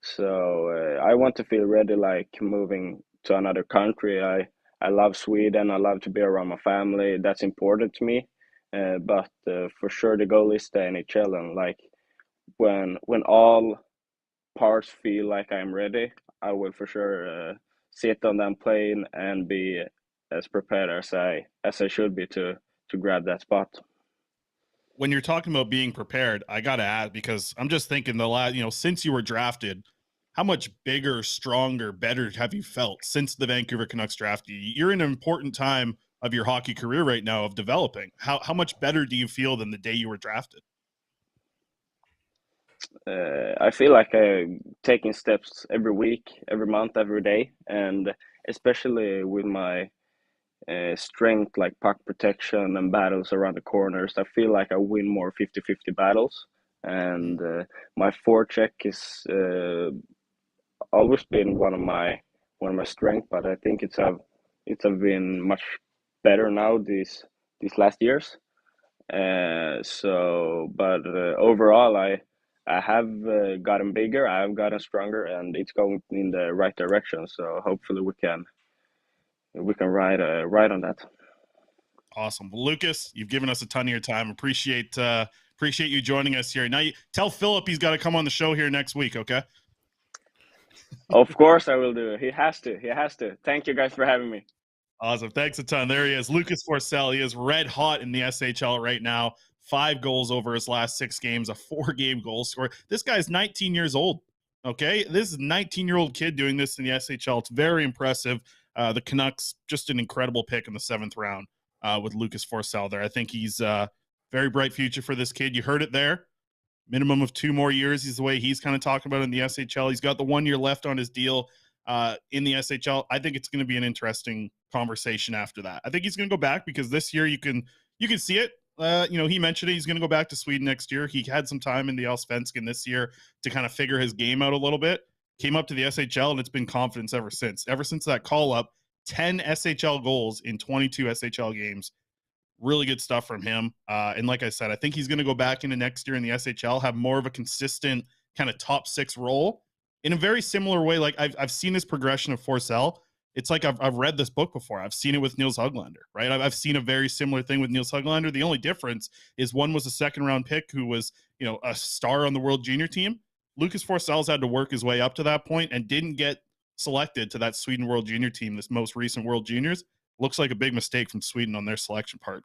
So I want to feel ready, like moving to another country. I love Sweden. I love to be around my family. That's important to me. But for sure, the goal is the NHL, and like, when all parts feel like I'm ready, I will for sure sit on that plane and be as prepared as I should be to grab that spot. When you're talking about being prepared, I gotta add, because I'm just thinking since you were drafted, how much bigger, stronger, better have you felt since the Vancouver Canucks drafted you? You're in an important time of your hockey career right now of developing. How much better do you feel than the day you were drafted? I feel like I'm taking steps every week, every month, every day, and especially with my strength, like puck protection and battles around the corners. I feel like I win more 50-50 battles, and my forecheck is always been one of my strengths, but I think it's been much better now these last years. But overall, I have gotten bigger, I have gotten stronger, and it's going in the right direction. So hopefully we can ride on that. Awesome. Well, Lucas, you've given us a ton of your time. Appreciate you joining us here. Now, tell Philip he's got to come on the show here next week, okay? Of course I will do. He has to. Thank you guys for having me. Awesome. Thanks a ton. There he is. Lucas Forsell. He is red hot in the SHL right now. 5 goals over his last 6 games, a 4-game goal scorer. This guy's 19 years old. Okay. This is a 19-year-old kid doing this in the SHL. It's very impressive. The Canucks, just an incredible pick in the 7th round with Lucas Forsell there. I think he's very bright future for this kid. You heard it there. Minimum of 2 more years is the way he's kind of talking about it in the SHL. He's got the 1 year left on his deal in the SHL. I think it's going to be an interesting conversation after that. I think he's going to go back because this year you can see it. He mentioned it. He's going to go back to Sweden next year. He had some time in the Allsvenskan this year to kind of figure his game out a little bit. Came up to the SHL, and it's been confidence ever since. Ever since that call-up, 10 SHL goals in 22 SHL games. Really good stuff from him. And like I said, I think he's going to go back into next year in the SHL, have more of a consistent kind of top 6 role in a very similar way. Like I've seen this progression of Forsell. It's like I've read this book before. I've seen it with Nils Höglander, right? I've seen a very similar thing with Nils Höglander. The only difference is one was a 2nd round pick who was, a star on the World Junior team. Lucas Forsell's had to work his way up to that point and didn't get selected to that Sweden World Junior team, this most recent World Juniors. Looks like a big mistake from Sweden on their selection part.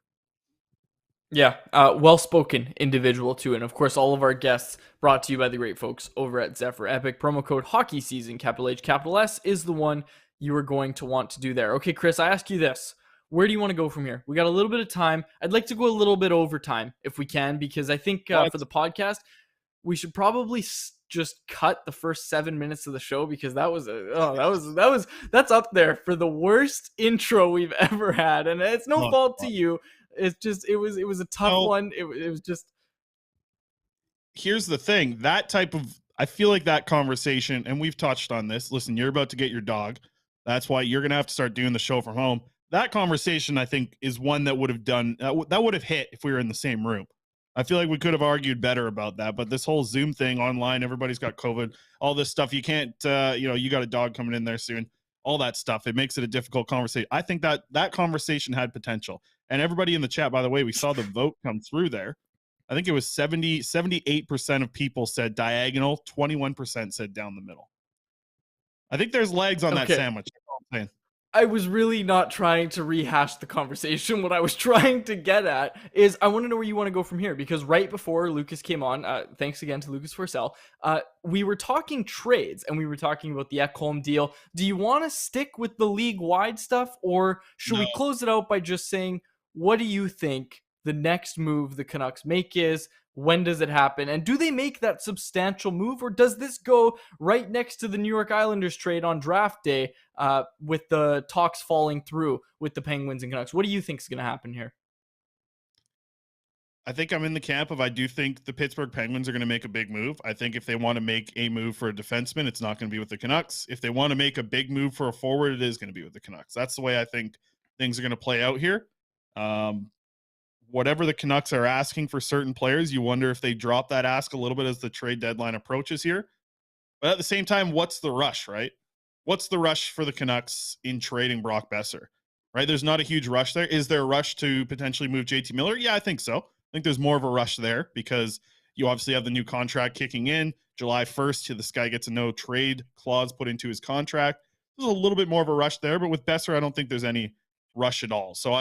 Yeah, well-spoken individual too. And of course, all of our guests brought to you by the great folks over at Zephyr Epic. Promo code hockey season, capital H, capital S, is the one you are going to want to do there. Okay, Chris, I ask you this. Where do you want to go from here? We got a little bit of time. I'd like to go a little bit over time if we can, because I think for the podcast, we should probably just cut the first 7 minutes of the show, because that's up there for the worst intro we've ever had. And it's no fault to you. It's just, it was a tough one. It was just. Here's the thing. I feel like that conversation, and we've touched on this. Listen, you're about to get your dog. That's why you're going to have to start doing the show from home. That conversation, I think, is one that would have hit if we were in the same room. I feel like we could have argued better about that, but this whole Zoom thing online, everybody's got COVID, all this stuff. You can't, you got a dog coming in there soon, all that stuff. It makes it a difficult conversation. I think that conversation had potential. And everybody in the chat, by the way, we saw the vote come through there. I think it was 78% of people said diagonal, 21% said down the middle. I think there's legs on that sandwich. That's all I'm saying. I was really not trying to rehash the conversation. What I was trying to get at is I want to know where you want to go from here, because right before Lucas came on, thanks again to Lucas Forsell, we were talking trades and we were talking about the Ekholm deal. Do you want to stick with the league-wide stuff, or should we close it out by just saying, what do you think the next move the Canucks make is? When does it happen? And do they make that substantial move, or does this go right next to the New York Islanders trade on draft day with the talks falling through with the Penguins and Canucks? What do you think is going to happen here? I think I'm in the camp of, I do think the Pittsburgh Penguins are going to make a big move. I think if they want to make a move for a defenseman, it's not going to be with the Canucks. If they want to make a big move for a forward, it is going to be with the Canucks. That's the way I think things are going to play out here. Whatever the Canucks are asking for certain players, you wonder if they drop that ask a little bit as the trade deadline approaches here. But at the same time, what's the rush, right? What's the rush for the Canucks in trading Brock Besser, right? There's not a huge rush there. Is there a rush to potentially move JT Miller? Yeah, I think so. I think there's more of a rush there because you obviously have the new contract kicking in July 1st. This guy gets a no trade clause put into his contract. There's a little bit more of a rush there, but with Besser, I don't think there's any rush at all. So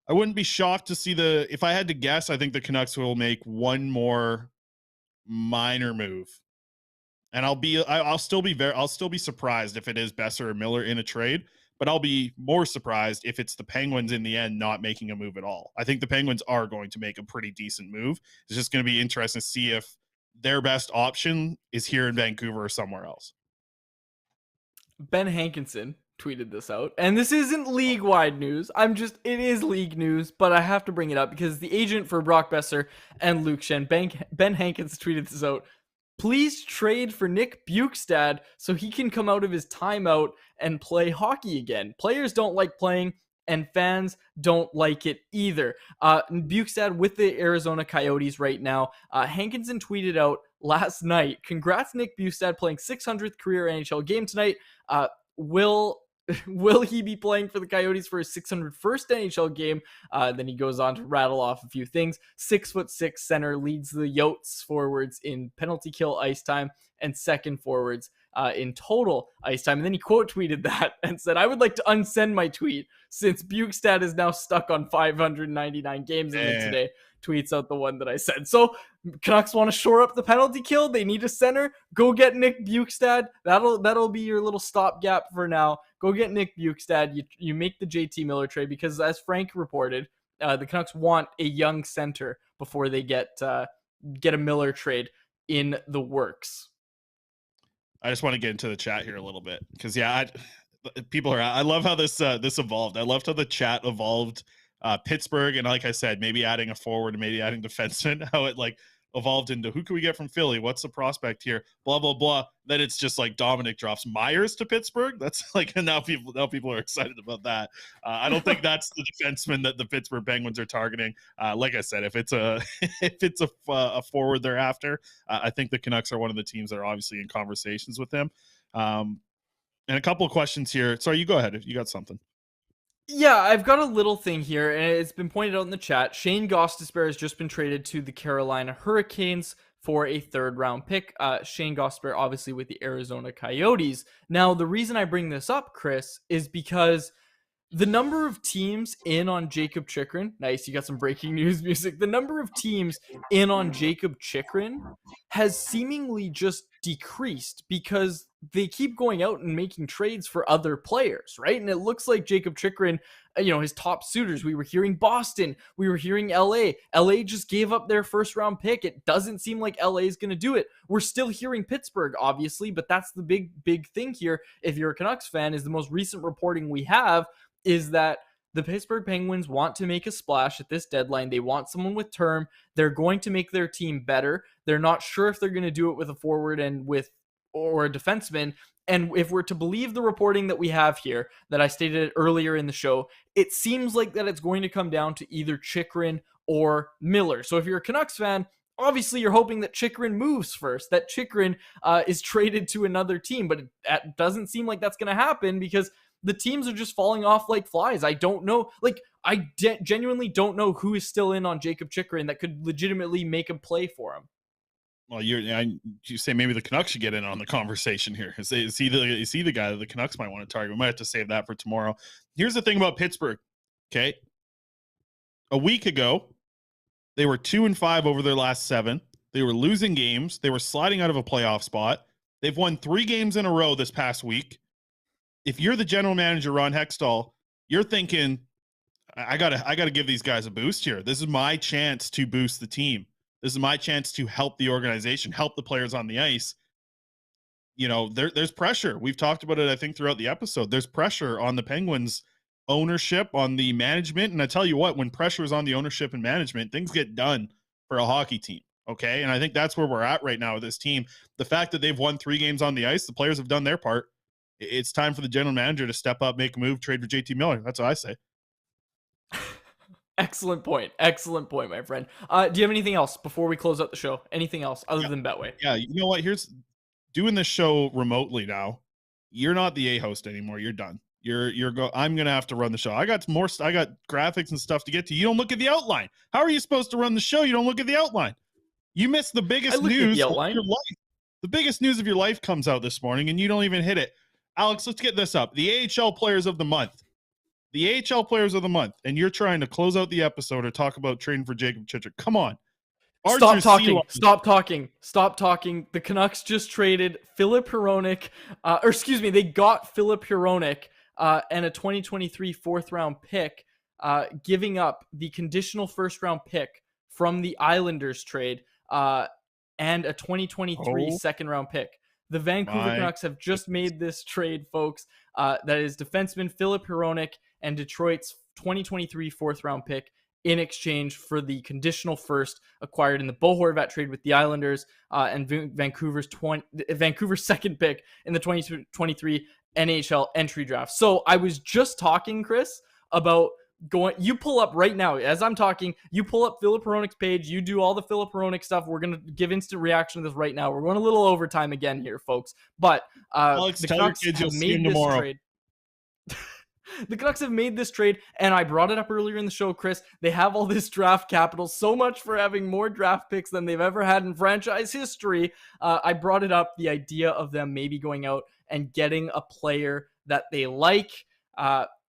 I wouldn't be shocked to see if I had to guess, I think the Canucks will make one more minor move. And I'll still be surprised if it is Besser or Miller in a trade, but I'll be more surprised if it's the Penguins in the end not making a move at all. I think the Penguins are going to make a pretty decent move. It's just going to be interesting to see if their best option is here in Vancouver or somewhere else. Ben Hankinson tweeted this out, and this isn't league-wide news. It is league news, but I have to bring it up because the agent for Brock Besser and Luke Schenn, Ben Hankinson, tweeted this out. Please trade for Nick Bjugstad so he can come out of his timeout and play hockey again. Players don't like playing, and fans don't like it either. Bjugstad with the Arizona Coyotes right now. Hankinson tweeted out last night, congrats Nick Bjugstad playing 600th career NHL game tonight. Will he be playing for the Coyotes for his 601st NHL game? Then he goes on to rattle off a few things. 6'6" center leads the Yotes forwards in penalty kill ice time and second forwards in total ice time. And then he quote tweeted that and said, "I would like to unsend my tweet since Bukestad is now stuck on 599 games." And then today tweets out the one that I said. So Canucks want to shore up the penalty kill. They need a center. Go get Nick Bukestad. That'll be your little stopgap for now. Go get Nick Bukestad. You make the JT Miller trade because, as Frank reported, the Canucks want a young center before they get a Miller trade in the works. I just want to get into the chat here a little bit because I love how this evolved. I loved how the chat evolved. Pittsburgh, and like I said, maybe adding a forward, maybe adding defenseman, how it like evolved into who can we get from Philly? What's the prospect here? Blah, blah, blah. Then it's just like Dominic drops Myers to Pittsburgh. That's like, and now people are excited about that. I don't think that's the defenseman that the Pittsburgh Penguins are targeting. Like I said, if it's a forward they're after, I think the Canucks are one of the teams that are obviously in conversations with them. And a couple of questions here. Sorry, you go ahead if you got something. Yeah, I've got a little thing here, and it's been pointed out in the chat. Shane Gostisbehere has just been traded to the Carolina Hurricanes for a third-round pick. Shane Gostisbehere, obviously, with the Arizona Coyotes. Now, the reason I bring this up, Chris, is because the number of teams in on Jakob Chychrun, nice, you got some breaking news music. The number of teams in on Jakob Chychrun has seemingly just decreased because they keep going out and making trades for other players, right? And it looks like Jakob Chychrun, his top suitors, we were hearing Boston, we were hearing LA. LA just gave up their first round pick. It doesn't seem like LA is going to do it. We're still hearing Pittsburgh, obviously, but that's the big thing here. If you're a Canucks fan, is the most recent reporting we have is that the Pittsburgh Penguins want to make a splash at this deadline. They want someone with term. They're going to make their team better. They're not sure if they're going to do it with a forward or a defenseman. And if we're to believe the reporting that we have here, that I stated earlier in the show, it seems like that it's going to come down to either Chychrun or Miller. So if you're a Canucks fan, obviously you're hoping that Chychrun moves first, that Chychrun is traded to another team, but it doesn't seem like that's going to happen because the teams are just falling off like flies. I don't know. I genuinely don't know who is still in on Jakob Chychrun that could legitimately make a play for him. Well, you say maybe the Canucks should get in on the conversation here. Is he the guy that the Canucks might want to target? We might have to save that for tomorrow. Here's the thing about Pittsburgh. Okay. A week ago, they were 2-5 over their last 7. They were losing games. They were sliding out of a playoff spot. They've won 3 games in a row this past week. If you're the general manager, Ron Hextall, you're thinking, I gotta give these guys a boost here. This is my chance to boost the team. This is my chance to help the organization, help the players on the ice. There's pressure. We've talked about it, I think, throughout the episode. There's pressure on the Penguins ownership, on the management. And I tell you what, when pressure is on the ownership and management, things get done for a hockey team. Okay. And I think that's where we're at right now with this team. The fact that they've won 3 games on the ice, the players have done their part. It's time for the general manager to step up, make a move, trade for JT Miller. That's what I say. Excellent point, my friend. Do you have anything else before we close out the show? Anything else other than Betway? Yeah, you know what? Here's doing this show remotely now. You're not the A host anymore. You're done. I'm gonna have to run the show. I got graphics and stuff to get to. You don't look at the outline. How are you supposed to run the show? You don't look at the outline. You missed the biggest news of your life. The biggest news of your life comes out this morning, and you don't even hit it. Alex, let's get this up. The AHL Players of the Month. The AHL Players of the Month, and you're trying to close out the episode or talk about trading for Jakob Chychrun. Come on. Stop talking. Stop talking. The Canucks just traded Filip Hronek, they got Filip Hronek and a 2023 4th-round pick, giving up the conditional first-round pick from the Islanders trade and a 2023 second-round pick. The Vancouver Canucks have just made this trade, folks. That is defenseman Filip Hronek and Detroit's 2023 4th-round pick in exchange for the conditional first acquired in the Bo Horvat trade with the Islanders and Vancouver's second pick in the 2023 NHL entry draft. So I was just talking, Chris, about you pull up right now as I'm talking, you pull up Filip Hronek's page, you do all the Filip Hronek stuff. We're going to give instant reaction to this right now. We're going a little overtime again here, folks, but Alex, the tell Canucks your kids you'll have see him made this tomorrow. trade. The Canucks have made this trade, and I brought it up earlier in the show, Chris. They have all this draft capital, so much for having more draft picks than they've ever had in franchise history. I brought it up, the idea of them maybe going out and getting a player that they like.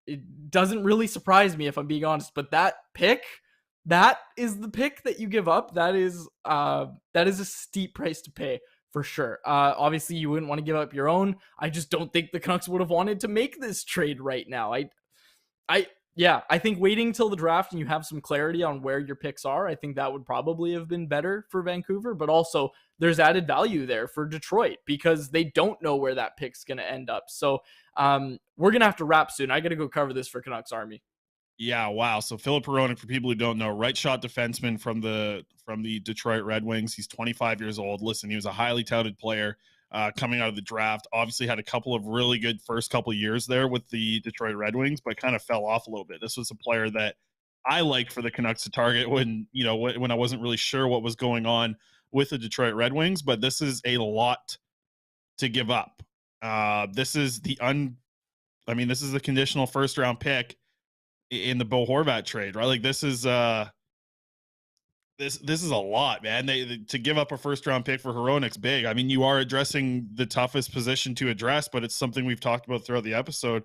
It doesn't really surprise me, if I'm being honest, but that is the pick that you give up. That is a steep price to pay. For sure. Obviously, you wouldn't want to give up your own. I just don't think the Canucks would have wanted to make this trade right now. I think waiting till the draft and you have some clarity on where your picks are, I think that would probably have been better for Vancouver. But also, there's added value there for Detroit because they don't know where that pick's going to end up. So we're going to have to wrap soon. I got to go cover this for Canucks Army. Yeah, wow. So Filip Hronek, for people who don't know, right shot defenseman from the Detroit Red Wings. He's 25 years old. Listen, he was a highly touted player coming out of the draft. Obviously had a couple of really good first couple of years there with the Detroit Red Wings, but kind of fell off a little bit. This was a player that I liked for the Canucks to target when I wasn't really sure what was going on with the Detroit Red Wings, but this is a lot to give up. This is the conditional first round pick in the Bo Horvat trade, right? Like this is a lot, man. To give up a first round pick for Hronek's big. I mean, you are addressing the toughest position to address, but it's something we've talked about throughout the episode.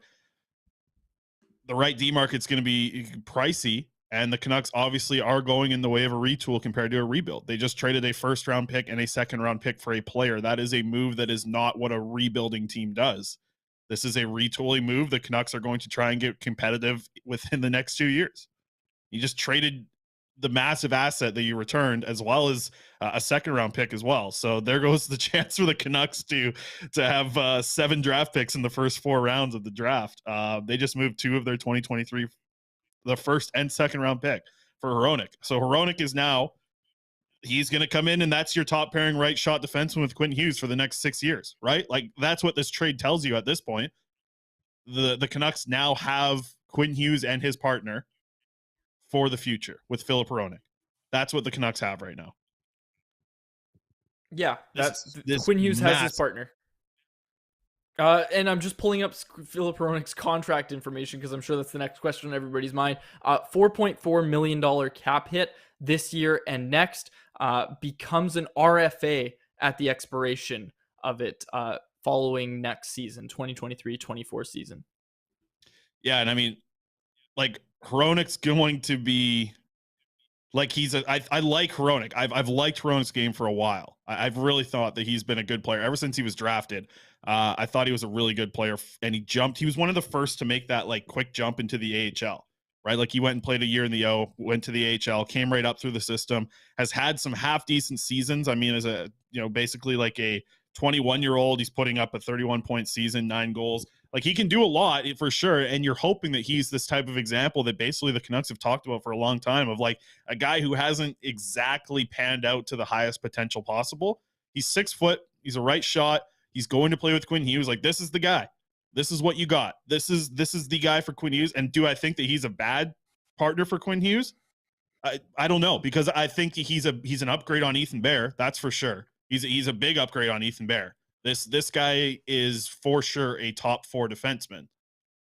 The right D market's going to be pricey, and the Canucks obviously are going in the way of a retool compared to a rebuild. They just traded a first round pick and a second round pick for a player. That is a move that is not what a rebuilding team does. This is a retooling move. The Canucks are going to try and get competitive within the next 2 years. You just traded the massive asset that you returned, as well as a second round pick as well. So there goes the chance for the Canucks to have 7 draft picks in the first 4 rounds of the draft. They just moved 2 of their 2023, the first and second round pick for Hronek. So Hronek is now, he's going to come in, and that's your top pairing right shot defenseman with Quinn Hughes for the next 6 years, right? Like that's what this trade tells you at this point. The Canucks now have Quinn Hughes and his partner for the future with Filip Hronek. That's what the Canucks have right now. Yeah, this Quinn Hughes has his partner. And I'm just pulling up Filip Hronek's contract information because I'm sure that's the next question on everybody's mind. $4.4 million cap hit this year and next. Becomes an RFA at the expiration of it following next season, 2023-24 season. Yeah, and I mean, like Hronek's going to be like I like Hronek. I've liked Hronek's game for a while. I've really thought that he's been a good player ever since he was drafted. I thought he was a really good player, and he was one of the first to make that like quick jump into the AHL. Right, like he went and played a year in the O, went to the AHL, came right up through the system, has had some half decent seasons. I mean, as basically like a 21-year-old, he's putting up a 31-point season, 9 goals. Like he can do a lot for sure. And you're hoping that he's this type of example that basically the Canucks have talked about for a long time of like a guy who hasn't exactly panned out to the highest potential possible. He's 6 foot. He's a right shot. He's going to play with Quinn Hughes. Like this is the guy. This is what you got. This is the guy for Quinn Hughes. And do I think that he's a bad partner for Quinn Hughes? I don't know, because I think he's an upgrade on Ethan Bear. That's for sure. He's a big upgrade on Ethan Bear. This guy is for sure a top 4 defenseman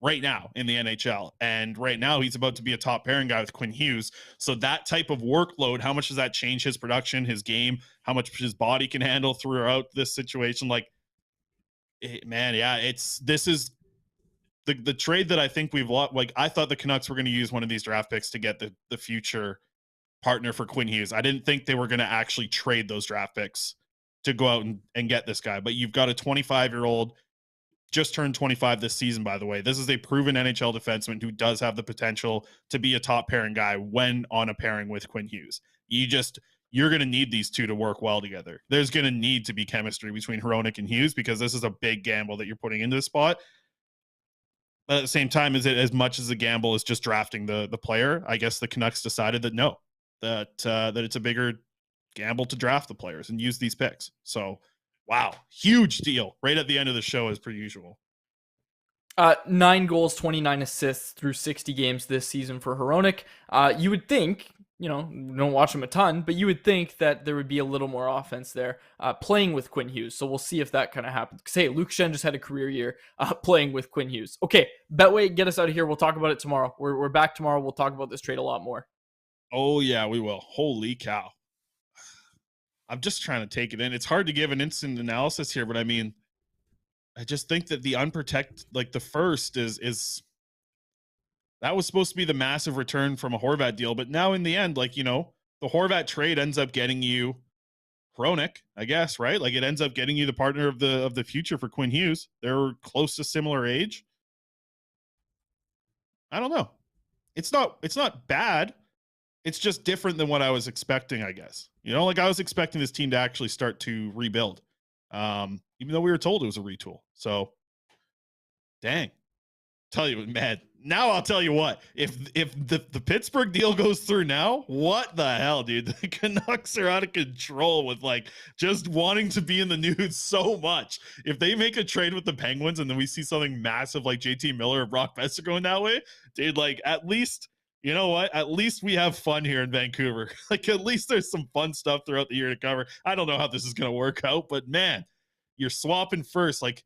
right now in the NHL. And right now he's about to be a top pairing guy with Quinn Hughes. So that type of workload, how much does that change his production, his game, how much his body can handle throughout this situation? Like, man, yeah, this is the trade that I think we've lost. Like, I thought the Canucks were going to use one of these draft picks to get the future partner for Quinn Hughes. I didn't think they were going to actually trade those draft picks to go out and get this guy. But you've got a 25-year-old, just turned 25 this season, by the way. This is a proven NHL defenseman who does have the potential to be a top pairing guy when on a pairing with Quinn Hughes. You're going to need these two to work well together. There's going to need to be chemistry between Hronek and Hughes because this is a big gamble that you're putting into the spot. But at the same time, is it as much as a gamble as just drafting the player? I guess the Canucks decided that no, that it's a bigger gamble to draft the players and use these picks. So, wow, huge deal right at the end of the show as per usual. 9 goals, 29 assists through 60 games this season for Hronek. You would think don't watch him a ton, but you would think that there would be a little more offense there playing with Quinn Hughes. So we'll see if that kind of happens. Because, hey, Luke Schenn just had a career year playing with Quinn Hughes. Okay, Betway, get us out of here. We'll talk about it tomorrow. We're back tomorrow. We'll talk about this trade a lot more. Oh, yeah, we will. Holy cow. I'm just trying to take it in. It's hard to give an instant analysis here, but I mean, I just think that the unprotected, like the first is that was supposed to be the massive return from a Horvat deal. But now in the end, like, the Horvat trade ends up getting you Hronek, I guess, right? Like it ends up getting you the partner of the future for Quinn Hughes. They're close to similar age. I don't know. It's not bad. It's just different than what I was expecting, I guess. Like I was expecting this team to actually start to rebuild. Even though we were told it was a retool. So dang. Tell you, man, now I'll tell you what, if the Pittsburgh deal goes through now, what the hell, dude? The Canucks are out of control with like just wanting to be in the news so much. If they make a trade with the Penguins and then we see something massive like JT Miller or Brock Besser going that way, dude, like at least, you know what? At least we have fun here in Vancouver. Like at least there's some fun stuff throughout the year to cover. I don't know how this is going to work out, but man, you're swapping first. Like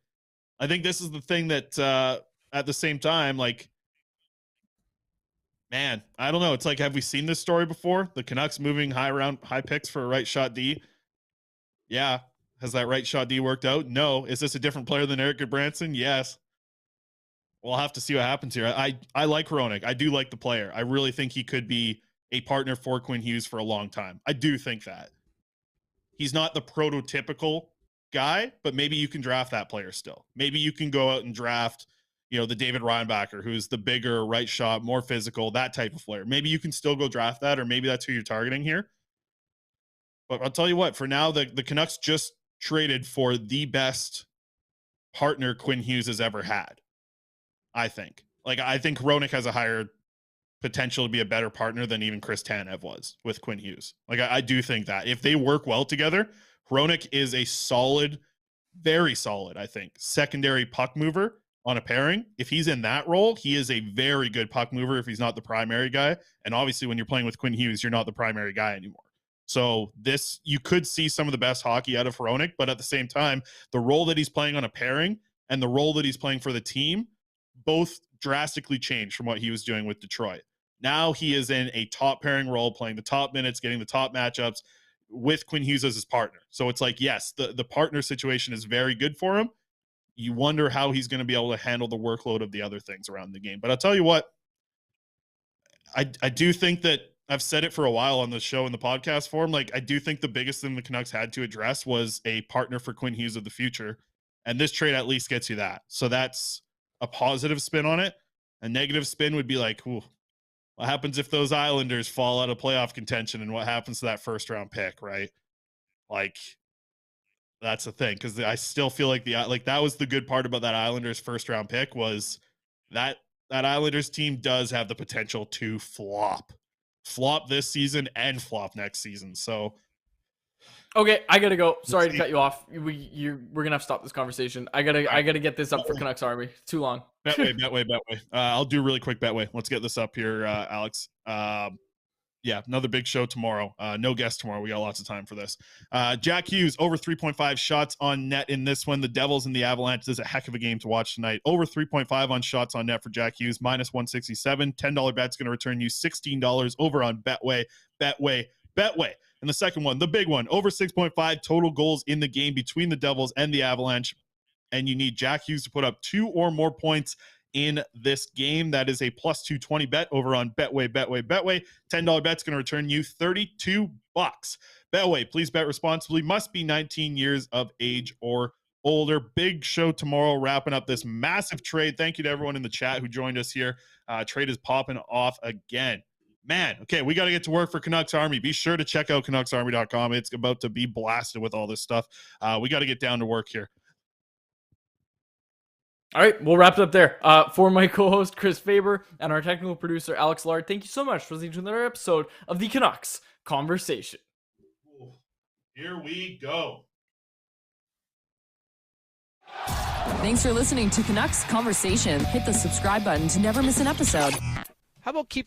I think this is the thing that, at the same time, like, man, I don't know. It's like, have we seen this story before? The Canucks moving high picks for a right shot D. Yeah. Has that right shot D worked out? No. Is this a different player than Eric Goodbranson? Yes. We'll have to see what happens here. I like Hronek. I do like the player. I really think he could be a partner for Quinn Hughes for a long time. I do think that. He's not the prototypical guy, but maybe you can draft that player still. Maybe you can go out and draft the David Reinbacher, who's the bigger right shot, more physical, that type of player. Maybe you can still go draft that, or maybe that's who you're targeting here. But I'll tell you what, for now, the Canucks just traded for the best partner Quinn Hughes has ever had, I think. Like, I think Hronek has a higher potential to be a better partner than even Chris Tanev was with Quinn Hughes. Like, I do think that. If they work well together, Hronek is a solid, very solid, I think, secondary puck mover on a pairing. If he's in that role, he is a very good puck mover if he's not the primary guy. And obviously when you're playing with Quinn Hughes, you're not the primary guy anymore. So you could see some of the best hockey out of Hronek, but at the same time, the role that he's playing on a pairing and the role that he's playing for the team both drastically changed from what he was doing with Detroit. Now he is in a top pairing role, playing the top minutes, getting the top matchups with Quinn Hughes as his partner. So it's like, yes, the partner situation is very good for him. You wonder how he's going to be able to handle the workload of the other things around the game. But I'll tell you what, I do think that I've said it for a while on the show in the podcast form. Like, I do think the biggest thing the Canucks had to address was a partner for Quinn Hughes of the future. And this trade at least gets you that. So that's a positive spin on it. A negative spin would be like, ooh, what happens if those Islanders fall out of playoff contention and what happens to that first round pick, right? Like, that's the thing, because I still feel like that was the good part about that Islanders first round pick was that Islanders team does have the potential to flop this season and flop next season. So, okay, I gotta go. Sorry to cut you off. We're gonna have to stop this conversation. I gotta get this up for Canucks Army. Too long. Betway. I'll do really quick Betway. Let's get this up here, Alex. Yeah, another big show tomorrow. No guest tomorrow. We got lots of time for this. Jack Hughes, over 3.5 shots on net in this one. The Devils and the Avalanche. This is a heck of a game to watch tonight. Over 3.5 on shots on net for Jack Hughes, minus 167. $10 bet's going to return you $16 over on Betway. And the second one, the big one, over 6.5 total goals in the game between the Devils and the Avalanche. And you need Jack Hughes to put up 2 or more points in this game. That is a plus 220 bet over on Betway. $10 bet's going to return you $32. Betway, please bet responsibly. Must be 19 years of age or older. Big show tomorrow, wrapping up this massive trade. Thank you to everyone in the chat who joined us here. Trade is popping off again. Man, okay, we got to get to work for Canucks Army. Be sure to check out CanucksArmy.com. It's about to be blasted with all this stuff. We got to get down to work here. All right, we'll wrap it up there. For my co-host, Chris Faber, and our technical producer, Alex Lard, thank you so much for listening to another episode of the Canucks Conversation. Here we go. Thanks for listening to Canucks Conversation. Hit the subscribe button to never miss an episode. How about keeping